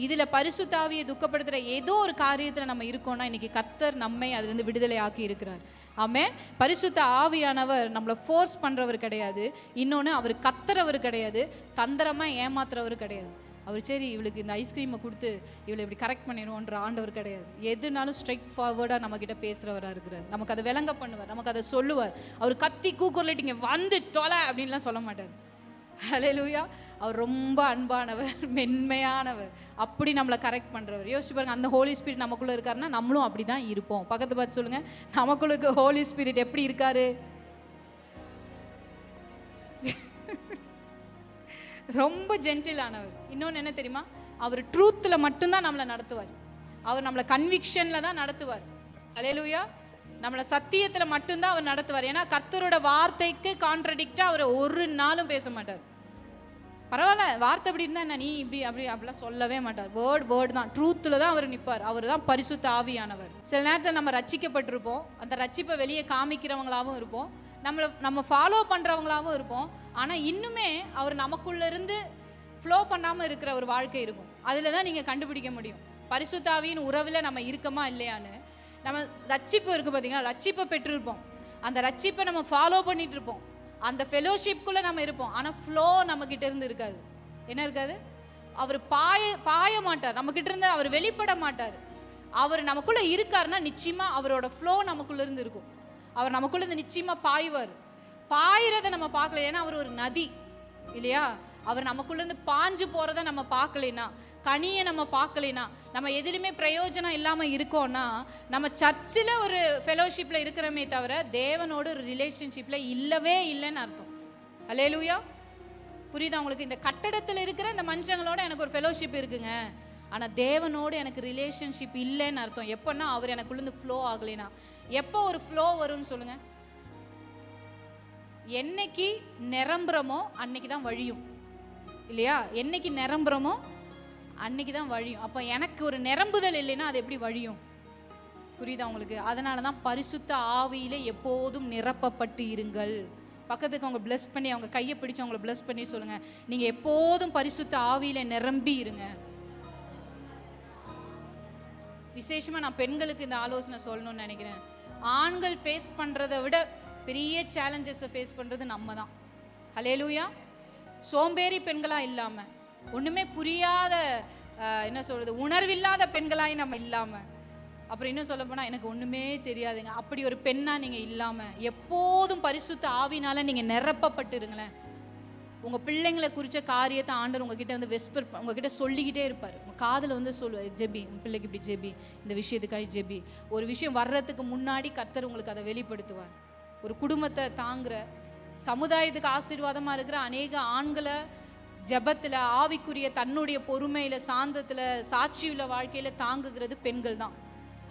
இதில் பரிசுத்த ஆவியை துக்கப்படுத்துகிற ஏதோ ஒரு காரியத்தில் நம்ம இருக்கோம்னா இன்றைக்கி கர்த்தர் நம்மை அதுலேருந்து விடுதலை ஆக்கி இருக்கிறார். ஆமென். பரிசுத்த ஆவியானவர் நம்மளை ஃபோர்ஸ் பண்ணுறவர் கிடையாது. இன்னொன்று, அவர் கத்துறவர் கிடையாது, தந்திரமாக ஏமாத்துறவர் கிடையாது. அவர் சரி இவளுக்கு இந்த ஐஸ்கிரீமை கொடுத்து இவளை இப்படி கரெக்ட் பண்ணிடுவோன்ற ஆண்டவர் கிடையாது. எதுனாலும் ஸ்ட்ரைட் ஃபார்வர்டாக நம்மக்கிட்ட பேசுகிறவராக இருக்கிறார். நமக்கு அதை விளங்க பண்ணுவார், நமக்கு அதை சொல்லுவார். அவர் கத்தி கூக்குரலிட்டு இங்கே வந்து தொலை அப்படின்லாம் சொல்ல மாட்டார். ஹல்லேலூயா. அவர் ரொம்ப அன்பானவர், மென்மையானவர், அப்படி நம்மளை கரெக்ட் பண்ணுறவர். யோசிச்சு பாருங்க, அந்த ஹோலி ஸ்பிரிட் நமக்குள்ளே இருக்காருன்னா நம்மளும் அப்படி தான் இருப்போம். பக்கத்து பார்த்து சொல்லுங்கள், நமக்குள்ளுக்கு ஹோலி ஸ்பிரிட் எப்படி இருக்காரு? ரொம்ப ஜென்டிலானவர். இன்னொன்று என்ன தெரியுமா? அவர் ட்ரூத்தில் மட்டும்தான் நம்மளை நடத்துவார். அவர் நம்மளை கன்விக்ஷனில் தான் நடத்துவார். ஹல்லேலூயா. நம்மளை சத்தியத்தில் மட்டும்தான் அவர் நடத்துவார். ஏன்னா கர்த்தரோட வார்த்தைக்கு கான்ட்ரடிக்டாக அவர் ஒரு நாளும் பேச மாட்டார். பரவாயில்ல, வார்த்தை அப்படி இருந்தால் என்ன, நீ இப்படி அப்படிலாம் சொல்லவே மாட்டார். வேர்டு தான், ட்ரூத்தில் தான் அவர் நிற்பார். அவர் தான் பரிசுத்த ஆவியானவர். சில நேரத்தில் நம்ம ரட்சிக்கப்பட்டிருப்போம், அந்த ரட்சிப்பை வெளியே காமிக்கிறவங்களாகவும் இருப்போம், நம்ம ஃபாலோ பண்ணுறவங்களாகவும் இருப்போம். ஆனால் இன்னுமே அவர் நமக்குள்ளேருந்து ஃப்ளோ பண்ணாமல் இருக்கிற ஒரு வாழ்க்கை இருக்கும். அதில் தான் நீங்கள் கண்டுபிடிக்க முடியும் பரிசுத்த ஆவியின் உறவில் நம்ம இருக்கமா இல்லையான்னு. நம்ம ரட்சிப்பு இருக்குது பார்த்தீங்கன்னா, ரட்சிப்பை பெற்றிருப்போம், அந்த ரட்சிப்பை நம்ம ஃபாலோ பண்ணிகிட்டு இருப்போம், அந்த ஃபெலோஷிப்குள்ளே நம்ம இருப்போம். ஆனால் ஃப்ளோ நம்மக்கிட்ட இருந்து இருக்காது. என்ன இருக்காது? அவர் பாய மாட்டார், நம்மக்கிட்ட இருந்து அவர் வெளிப்பட மாட்டார். அவர் நமக்குள்ளே இருக்காருன்னா நிச்சயமாக அவரோட ஃப்ளோ நமக்குள்ளேருந்து இருக்கும். அவர் நமக்குள்ளேருந்து நிச்சயமாக பாய்வார். பாயிறதை நம்ம பார்க்கல, ஏன்னா அவர் ஒரு நதி இல்லையா? அவர் நமக்குள்ளேருந்து பாஞ்சு போகிறத நம்ம பார்க்கலைன்னா, கனியை நம்ம பார்க்கலைன்னா, நம்ம எதுலையுமே பிரயோஜனம் இல்லாமல் இருக்கோம்னா நம்ம சர்ச்சில் ஒரு ஃபெலோஷிப்பில் இருக்கிறோமே தவிர தேவனோட ஒரு ரிலேஷன்ஷிப்பில் இல்லவே இல்லைன்னு அர்த்தம். ஹல்லேலூயா. புரியுதா உங்களுக்கு? இந்த கட்டடத்தில் இருக்கிற இந்த மனுஷங்களோட எனக்கு ஒரு ஃபெலோஷிப் இருக்குங்க, ஆனால் தேவனோடு எனக்கு ரிலேஷன்ஷிப் இல்லைன்னு அர்த்தம். எப்போன்னா அவர் எனக்குள்ளேருந்து ஃப்ளோ ஆகலைன்னா. எப்போ ஒரு ஃப்ளோ வரும்னு சொல்லுங்கள்? என்னைக்கு நிரம்புறமோ அன்னைக்கு தான் வழியும் இல்லையா? என்னைக்கு நிரம்புறமோ அன்னைக்கு தான் வழியும். அப்போ எனக்கு ஒரு நிரம்புதல் இல்லைன்னா அது எப்படி வழியும்? புரியுதா உங்களுக்கு? அதனால தான் பரிசுத்த ஆவியில எப்போதும் நிரப்பப்பட்டு இருங்கள். பக்கத்துக்கு அவங்க பிளஸ் பண்ணி, அவங்க கையை பிடிச்சு அவங்களை பிளஸ் பண்ணி சொல்லுங்க, நீங்க எப்போதும் பரிசுத்த ஆவியில நிரம்பி இருங்க. விசேஷமா நான் பெண்களுக்கு இந்த ஆலோசனை சொல்லணும்னு நினைக்கிறேன். ஆண்கள் ஃபேஸ் பண்றதை விட பெரிய சேலஞ்சஸை ஃபேஸ் பண்ணுறது நம்ம தான். ஹல்லேலூயா. சோம்பேறி பெண்களாக இல்லாமல், ஒன்றுமே புரியாத என்ன சொல்கிறது, உணர்வில்லாத பெண்களாக நம்ம இல்லாமல், அப்புறம் இன்னும் சொல்ல போனால் எனக்கு ஒன்றுமே தெரியாதுங்க அப்படி ஒரு பெண்ணாக நீங்கள் இல்லாமல் எப்போதும் பரிசுத்த ஆவினால் நீங்கள் நிரப்பப்பட்டுருங்களேன். உங்கள் பிள்ளைங்களை குறித்த காரியத்தை ஆண்டவர் உங்ககிட்ட வந்து வெஸ்பர் உங்ககிட்ட சொல்லிக்கிட்டே இருப்பார். உங்கள் காதில் வந்து சொல்லுவார், ஜெபி, உங்கள் பிள்ளைக்கு இப்படி ஜெபி, இந்த விஷயத்துக்காக ஜெபி. ஒரு விஷயம் வர்றதுக்கு முன்னாடி கர்த்தர் உங்களுக்கு அதை வெளிப்படுத்துவார். ஒரு குடும்பத்தை தாங்குற, சமுதாயத்துக்கு ஆசீர்வாதமாக இருக்கிற அநேக ஆண்களை ஜெபத்தில், ஆவிக்குரிய தன்னுடைய பொறுமையில், சாந்தத்தில், சாட்சியுள்ள வாழ்க்கையில் தாங்குகிறது பெண்கள் தான்.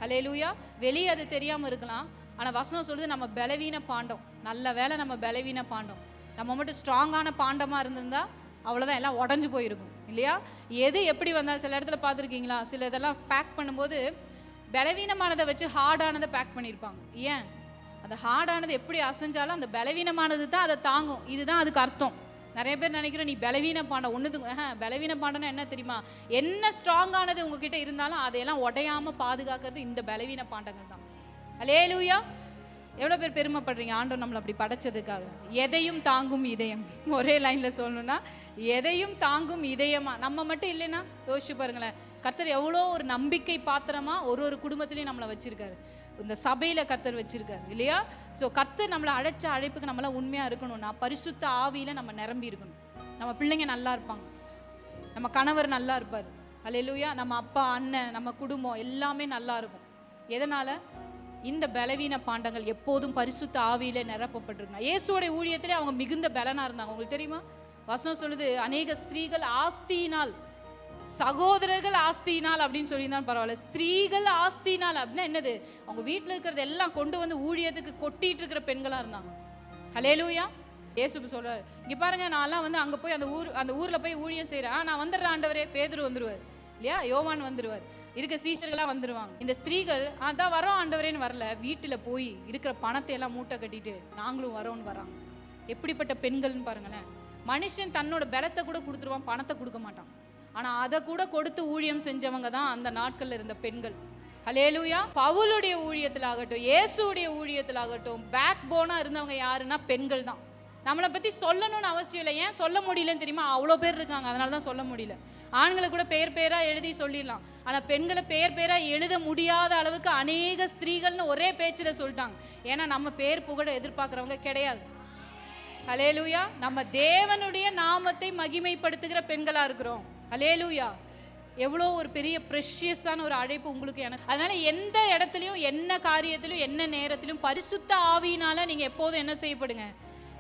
ஹல்லேலூயா. வெளியே அது தெரியாமல் இருக்கலாம், ஆனால் வசனம் சொல்லுது நம்ம பலவீன பாண்டம். நல்ல வேலை நம்ம பலவீன பாண்டம். நம்ம மட்டும் ஸ்ட்ராங்கான பாண்டமாக இருந்திருந்தா அவ்வளோதான், எல்லாம் உடஞ்சி போயிருக்கும் இல்லையா? எது எப்படி வந்தால் சில இடத்துல பார்த்துருக்கீங்களா, சில இதெல்லாம் பேக் பண்ணும்போது பலவீனமானதை வச்சு ஹார்டானதை பேக் பண்ணியிருப்பாங்க. ஏன்? அந்த ஹார்டானது எப்படி அசைஞ்சாலும் அந்த பலவீனமானது தான் அதை தாங்கும். இதுதான் அதுக்கு அர்த்தம். நிறைய பேர் நினைக்கிறோம் நீ பலவீன பாண்டம் ஒன்றுது. பலவீன பாண்டம்னா என்ன தெரியுமா? என்ன ஸ்ட்ராங்கானது உங்ககிட்ட இருந்தாலும் அதையெல்லாம் உடையாமல் பாதுகாக்கிறது இந்த பலவீன பாண்டங்கள் தான். அல்லேலூயா. எவ்வளோ பேர் பெருமைப்படுறீங்க ஆண்டவர் நம்மளை அப்படி படைச்சதுக்காக. எதையும் தாங்கும் இதயம். ஒரே லைனில் சொல்லணும்னா எதையும் தாங்கும் இதயமாக நம்ம மட்டும் இல்லைன்னா யோசிச்சு பாருங்களேன். கர்த்தர் எவ்வளோ ஒரு நம்பிக்கை பாத்திரமாக ஒரு குடும்பத்திலையும் நம்மளை வச்சுருக்காரு. இந்த சபையில் கர்த்தர் வச்சிருக்காரு இல்லையா? ஸோ கர்த்தர் நம்மளை அழைச்ச அழைப்புக்கு நம்மளாம் உண்மையாக இருக்கணும்னா பரிசுத்த ஆவியில் நம்ம நிரம்பி இருக்கணும். நம்ம பிள்ளைங்க நல்லா இருப்பாங்க, நம்ம கணவர் நல்லா இருப்பார். அல்லேலூயா. நம்ம அப்பா, அண்ணன், நம்ம குடும்பம் எல்லாமே நல்லா இருக்கும். எதனால்? இந்த பலவீன பாண்டங்கள் எப்போதும் பரிசுத்த ஆவியில நிரப்பப்பட்டிருக்காங்க. இயேசுவோட ஊழியத்திலே அவங்க மிகுந்த பலனாக இருந்தாங்க. உங்களுக்கு தெரியுமா? வசனம் சொல்லுது, அநேக ஸ்திரீகள் ஆஸ்தியினால், சகோதரர்கள் ஆஸ்தியினால் அப்படின்னு சொல்லியிருந்தாலும் பரவாயில்ல, ஸ்திரீகள் ஆஸ்தியினால் அப்படின்னா என்னது? அவங்க வீட்டில் இருக்கிறது எல்லாம் கொண்டு வந்து ஊழியத்துக்கு கொட்டிட்டு இருக்கிற பெண்களாக இருந்தாங்க. ஹல்லேலூயா. இயேசு சொல்றாரு, இங்கே பாருங்க, நான்லாம் வந்து அங்கே போய் அந்த ஊரில் போய் ஊழியம் செய்கிறேன், நான் வந்துடுறேன் ஆண்டவரே. பேதுரு வந்துடுவார் இல்லையா? யோவான் வந்துடுவார், இருக்க சீஷர்களாக வந்துடுவாங்க. இந்த ஸ்திரீகள் அதான் வரோம் ஆண்டவரேன்னு வரல, வீட்டில் போய் இருக்கிற பணத்தை எல்லாம் மூட்டை கட்டிட்டு நாங்களும் வரோன்னு வராங்க. எப்படிப்பட்ட பெண்கள்னு பாருங்களேன். மனுஷன் தன்னோட பலத்தை கூட கொடுத்துருவான், பணத்தை கொடுக்க மாட்டான். ஆனால் அதை கூட கொடுத்து ஊழியம் செஞ்சவங்க தான் அந்த நாட்களில் இருந்த பெண்கள். ஹல்லேலூயா. பவுலுடைய ஊழியத்தில் ஆகட்டும், இயேசுடைய ஊழியத்தில் ஆகட்டும், பேக் போனாக இருந்தவங்க யாருன்னா பெண்கள் தான். நம்மளை பற்றி சொல்லணும்னு அவசியம் இல்லை. ஏன் சொல்ல முடியலன்னு தெரியுமா? அவ்வளோ பேர் இருக்காங்க, அதனால தான் சொல்ல முடியல. ஆண்களை கூட பேர் பேராக எழுதி சொல்லிடலாம். ஆனால் பெண்களை பேர் பேராக எழுத முடியாத அளவுக்கு அநேக ஸ்திரீகள்னு ஒரே பேச்சில் சொல்லிட்டாங்க. ஏன்னா நம்ம பேர் புகழ எதிர்பார்க்குறவங்க கிடையாது. ஹல்லேலூயா. நம்ம தேவனுடைய நாமத்தை மகிமைப்படுத்துகிற பெண்களாக இருக்கிறோம். ஹல்லேலூயா. எவ்வளோ ஒரு பெரிய ப்ரெஷியஸான ஒரு அழைப்பு உங்களுக்கு எனக்கு. அதனால எந்த இடத்துலையும், என்ன காரியத்திலும், என்ன நேரத்திலும் பரிசுத்த ஆவியினால நீங்கள் எப்போதும் என்ன செய்யப்படுங்க?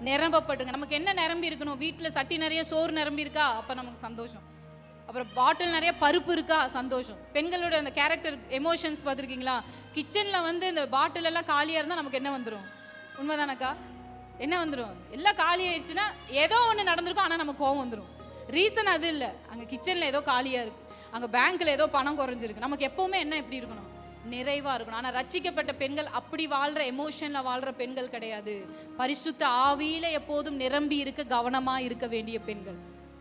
நிரம்பப்படுங்க. நமக்கு என்ன நிரம்பி இருக்கணும்? வீட்டில் சட்டி நிறைய சோறு நிரம்பி இருக்கா? அப்போ நமக்கு சந்தோஷம். அப்புறம் பாட்டில் நிறைய பருப்பு இருக்கா? சந்தோஷம். பெண்களோட அந்த கேரக்டர் எமோஷன்ஸ் பார்த்துருக்கீங்களா? கிச்சனில் வந்து இந்த பாட்டில் எல்லாம் காலியாக இருந்தால் நமக்கு என்ன வந்துடும்? உண்மைதானக்கா? என்ன வந்துடும்? எல்லாம் காலி ஆயிடுச்சுன்னா ஏதோ ஒன்று நடந்திருக்கும், ஆனால் நமக்கு கோவம் வந்துடும். ரீசன் அது இல்லை, அங்கே கிச்சனில் ஏதோ காலியாக இருக்குது, அங்கே பேங்க்கில் ஏதோ பணம் குறைஞ்சிருக்கு. நமக்கு எப்போவுமே என்ன எப்படி இருக்கணும்? நிறைவாக இருக்கணும். ஆனால் ரட்சிக்கப்பட்ட பெண்கள் அப்படி வாழ்கிற, எமோஷனில் வாழ்கிற பெண்கள் கிடையாது. பரிசுத்த ஆவியில் எப்போதும் நிரம்பி இருக்க கவனமாக இருக்க வேண்டிய பெண்கள்.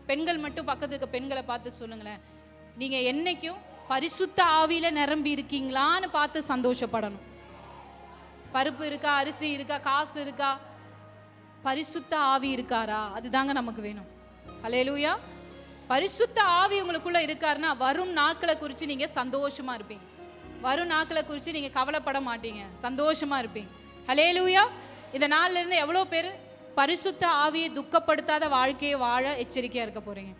பெண்கள் மட்டும் பக்கத்து இருக்க பெண்களை பார்த்து சொல்லுங்களேன், நீங்கள் என்னைக்கும் பரிசுத்த ஆவியில் நிரம்பி இருக்கீங்களான்னு பார்த்து சந்தோஷப்படணும். பருப்பு இருக்கா, அரிசி இருக்கா, காசு இருக்கா, பரிசுத்த ஆவி இருக்காரா? அதுதாங்க நமக்கு வேணும். ஹல்லேலூயா. பரிசுத்த ஆவி உங்களுக்குள்ள இருக்காருன்னா வரும் நாட்களை குறித்து நீங்கள் சந்தோஷமா இருப்பீங்க. வரும் நாட்களை குறித்து நீங்கள் கவலைப்பட மாட்டீங்க, சந்தோஷமா இருப்பீங்க. ஹல்லேலூயா. இந்த நாள்ல இருந்து எவ்வளோ பேர் பரிசுத்த ஆவியை துக்கப்படுத்தாத வாழ்க்கையை வாழ எச்சரிக்கையாக இருக்க போறீங்க?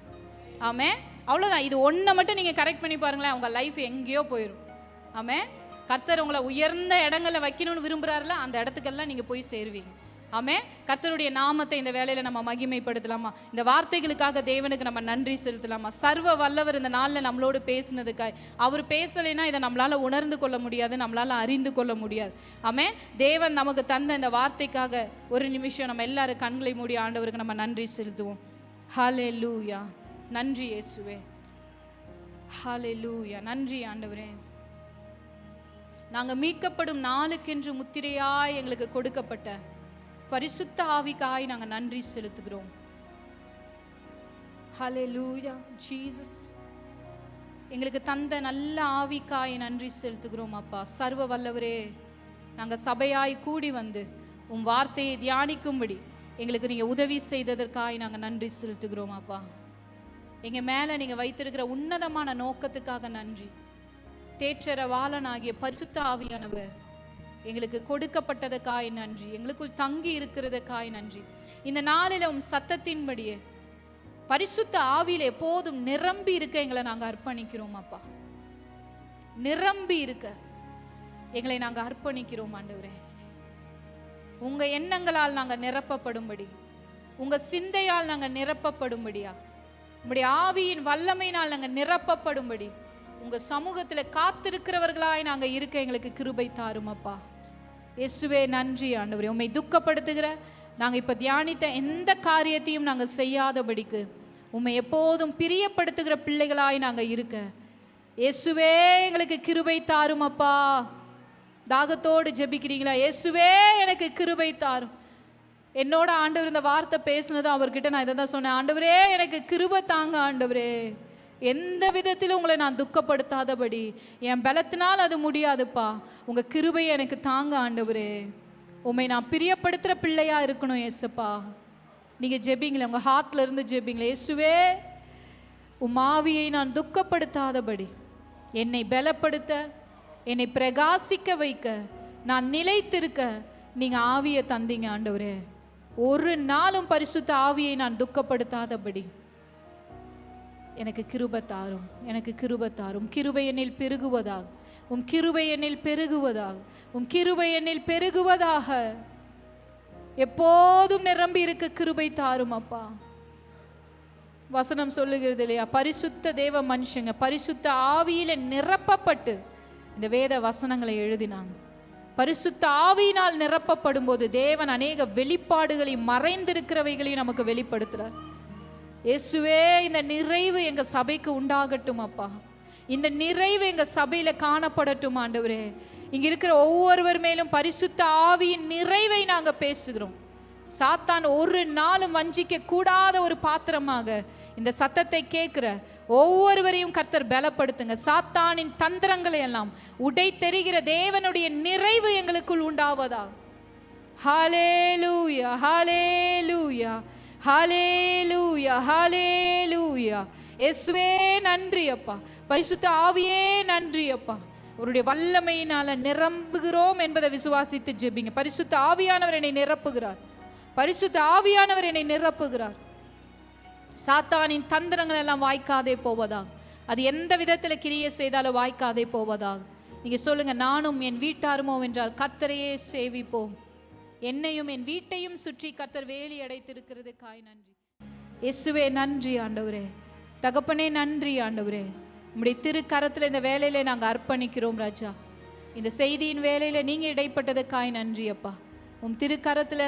ஆமே. அவ்வளோதான். இது ஒன்றை மட்டும் நீங்கள் கரெக்ட் பண்ணி பாருங்களேன், உங்கள் லைஃப் எங்கேயோ போயிடும். ஆமே. கர்த்தர் உங்களை உயர்ந்த இடங்களில் வைக்கணும்னு விரும்புகிறாருல, அந்த இடத்துக்கெல்லாம் நீங்கள் போய் சேருவீங்க. ஆமே. கர்த்தருடைய நாமத்தை இந்த வேளையில் நம்ம மகிமைப்படுத்தலாமா? இந்த வார்த்தைகளுக்காக தேவனுக்கு நம்ம நன்றி செலுத்தலாமா? சர்வ வல்லவர் இந்த நாளில் நம்மளோடு பேசினதுக்காய். அவர் பேசலைன்னா இதை நம்மளால் உணர்ந்து கொள்ள முடியாது, நம்மளால் அறிந்து கொள்ள முடியாது. ஆமே. தேவன் நமக்கு தந்த இந்த வார்த்தைக்காக ஒரு நிமிஷம் நம்ம எல்லாரும் கண்களை மூடி ஆண்டவருக்கு நம்ம நன்றி செலுத்துவோம். ஹல்லேலூயா. நன்றி இயேசுவே. ஹல்லேலூயா. நன்றி ஆண்டவரே. நாங்கள் மீட்கப்படும் நாளுக்கென்று முத்திரையாய் எங்களுக்கு கொடுக்கப்பட்ட பரிசுத்த ஆவிக்காய் நாங்கள் நன்றி செலுத்துகிறோம். ஹல்லேலூயா ஜீசஸ். எங்களுக்கு தந்த நல்ல ஆவிக்காய் நன்றி செலுத்துகிறோம் அப்பா. சர்வ வல்லவரே, நாங்கள் சபையாய் கூடி வந்து உம் வார்த்தையை தியானிக்கும்படி எங்களுக்கு நீங்கள் உதவி செய்ததற்காய் நாங்கள் நன்றி செலுத்துகிறோம் அப்பா. எங்கள் மேலே நீங்கள் வைத்திருக்கிற உன்னதமான நோக்கத்துக்காக நன்றி. தேற்றரவாளனாகிய பரிசுத்த ஆவியானவர் எங்களுக்கு கொடுக்கப்பட்டதுக்காய் நன்றி. எங்களுக்குள் தங்கி இருக்கிறதுக்காய் நன்றி. இந்த நாளில் உம் சத்தத்தின்படியே பரிசுத்த ஆவியில் எப்போதும் நிரம்பி இருக்க எங்களை நாங்கள் அர்ப்பணிக்கிறோம் அப்பா. நிரம்பி இருக்க எங்களை நாங்கள் அர்ப்பணிக்கிறோம் ஆண்டவரே. உங்க எண்ணங்களால் நாங்கள் நிரப்பப்படும்படி, உங்க சிந்தையால் நாங்கள் நிரப்பப்படும்படியா, உங்களுடைய ஆவியின் வல்லமையினால் நாங்கள் நிரப்பப்படும்படி உங்க சமூகத்தில் காத்திருக்கிறவர்களாய் நாங்கள் இருக்க எங்களுக்கு கிருபை தாரும் அப்பா. இயேசுவே நன்றி ஆண்டவரே. உம்மை துக்கப்படுத்துகிற நாங்கள் இப்போ தியானித்த எந்த காரியத்தையும் நாங்கள் செய்யாதபடிக்கு உம்மை எப்போதும் பிரியப்படுத்துகிற பிள்ளைகளாய் நாங்கள் இருக்க இயேசுவே எங்களுக்கு கிருபை தாரும் அப்பா. தாகத்தோடு ஜெபிக்கிறீங்களா? இயேசுவே எனக்கு கிருபை தாரும். என்னோட ஆண்டவர் இந்த வார்த்தை பேசுனது அவர்கிட்ட நான் இதை தான் சொன்னேன். ஆண்டவரே எனக்கு கிருபை தாங்க ஆண்டவரே. எந்த விதத்திலும் உங்களை நான் துக்கப்படுத்தாதபடி, என் பலத்தினால் அது முடியாதுப்பா, உங்கள் கிருபையை எனக்கு தாங்க ஆண்டவரே. உம்மை நான் பிரியப்படுத்துகிற பிள்ளையா இருக்கணும் ஏசப்பா. நீங்கள் ஜெபிங்களே, உங்கள் ஹார்ட்ல இருந்து ஜெபிங்களே. இயேசுவே உம் ஆவியை நான் துக்கப்படுத்தாதபடி என்னை பலப்படுத்த, என்னை பிரகாசிக்க வைக்க, நான் நிலைத்திருக்க நீங்கள் ஆவியை தந்தீங்க ஆண்டவரே. ஒரு நாளும் பரிசுத்த ஆவியை நான் துக்கப்படுத்தாதபடி எனக்கு கிருபை தாரும், எனக்கு கிருபை தாரும். கிருபை என்னில் பெருகுவதாக, உம் கிருபை என்னில் பெருகுவதாக, உம் கிருபை என்னில் பெருகுவதாக. எப்போதும் நிரம்பி இருக்க கிருபை தாரும் அப்பா. வசனம் சொல்லுகிறது இல்லையா, பரிசுத்த தேவ மனுஷங்க பரிசுத்த ஆவியில நிரப்பப்பட்டு இந்த வேத வசனங்களை எழுதினாங்க. பரிசுத்த ஆவியினால் நிரப்பப்படும் போது தேவன் அநேக வெளிப்பாடுகளையும் மறைந்திருக்கிறவைகளையும் நமக்கு வெளிப்படுத்துறார். இயேசுவே இந்த நிறைவு எங்க சபைக்கு உண்டாகட்டும் அப்பா. இந்த நிறைவு எங்க சபையில காணப்படட்டும் ஆண்டவரே. இங்க இருக்கிற ஒவ்வொருவர் மேலும் பரிசுத்த ஆவியின் நிறைவை நாங்க பேசுகிறோம். சாத்தான் ஒரு நாளும் வஞ்சிக்க கூடாத ஒரு பாத்திரமாக இந்த சத்தத்தை கேட்கிற ஒவ்வொருவரையும் கர்த்தர் பலப்படுத்துங்க. சாத்தானின் தந்திரங்களை எல்லாம் உடை தெரிகிற தேவனுடைய நிறைவு எங்களுக்குள் உண்டாவதா. ஹல்லேலூயா, ஹல்லேலூயா, ஹல்லேலூயா, ஹல்லேலூயா. இயேசுவே நன்றி அப்பா, பரிசுத்த ஆவியே நன்றி அப்பா. அவருடைய வல்லமையினால நிரம்புகிறோம் என்பதை விசுவாசித்து ஜெபிங்க. பரிசுத்த ஆவியானவர் என்னை நிரப்புகிறார், பரிசுத்த ஆவியானவர் என்னை நிரப்புகிறார். சாத்தானின் தந்திரங்கள் எல்லாம் வாய்க்காதே போவதாக, அது எந்த விதத்தில் கிரியை செய்தாலும் வாய்க்காதே போவதாக. நீங்க சொல்லுங்க, நானும் என் வீட்டாருமோ என்றால் கர்த்தரையே சேவிப்போம். என்னையும் என் வீட்டையும் சுற்றி கர்த்தர் வேலி அடைத்திருக்கிறதுக்காய் நன்றி. இயேசுவே நன்றி ஆண்டவரே, தகப்பனே நன்றி ஆண்டவரே. உம்முடைய திருக்கரத்தில் இந்த வேலையில நாங்கள் அர்ப்பணிக்கிறோம் ராஜா. இந்த செய்தியின் வேலையில நீங்க இடைப்பட்டதுக்காய் நன்றி அப்பா. உம் திருக்கரத்தில்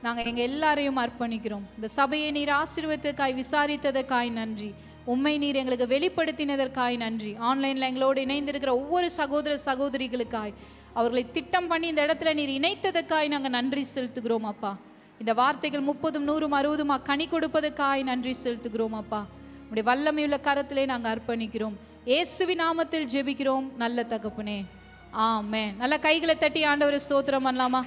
நாங்கள் எங்கள் எல்லாரையும் அர்ப்பணிக்கிறோம். இந்த சபையை நீர் ஆசீர்வதித்ததற்காய், விசாரித்ததற்காய் நன்றி. உம்மை நீர் எங்களுக்கு வெளிப்படுத்தினதற்காய் நன்றி. ஆன்லைனில் எங்களோடு இணைந்திருக்கிற ஒவ்வொரு சகோதர சகோதரிகளுக்காய், அவர்களை திட்டம் பண்ணி இந்த இடத்துல நீர் இணைத்ததற்காய் நாங்கள் நன்றி செலுத்துகிறோம் அப்பா. இந்த வார்த்தைகள் 30, 100, 60 கனி கொடுப்பதற்காய் நன்றி செலுத்துகிறோம் அப்பா. உம்முடைய வல்லமையுள்ள கரத்திலே நாங்கள் அர்ப்பணிக்கிறோம். இயேசுவின் நாமத்தில் ஜெபிக்கிறோம் நல்ல தகப்பனே, ஆமென். நல்ல கைகளை தட்டி ஆண்டவரை ஸ்தோத்திரம் பண்ணலாமா?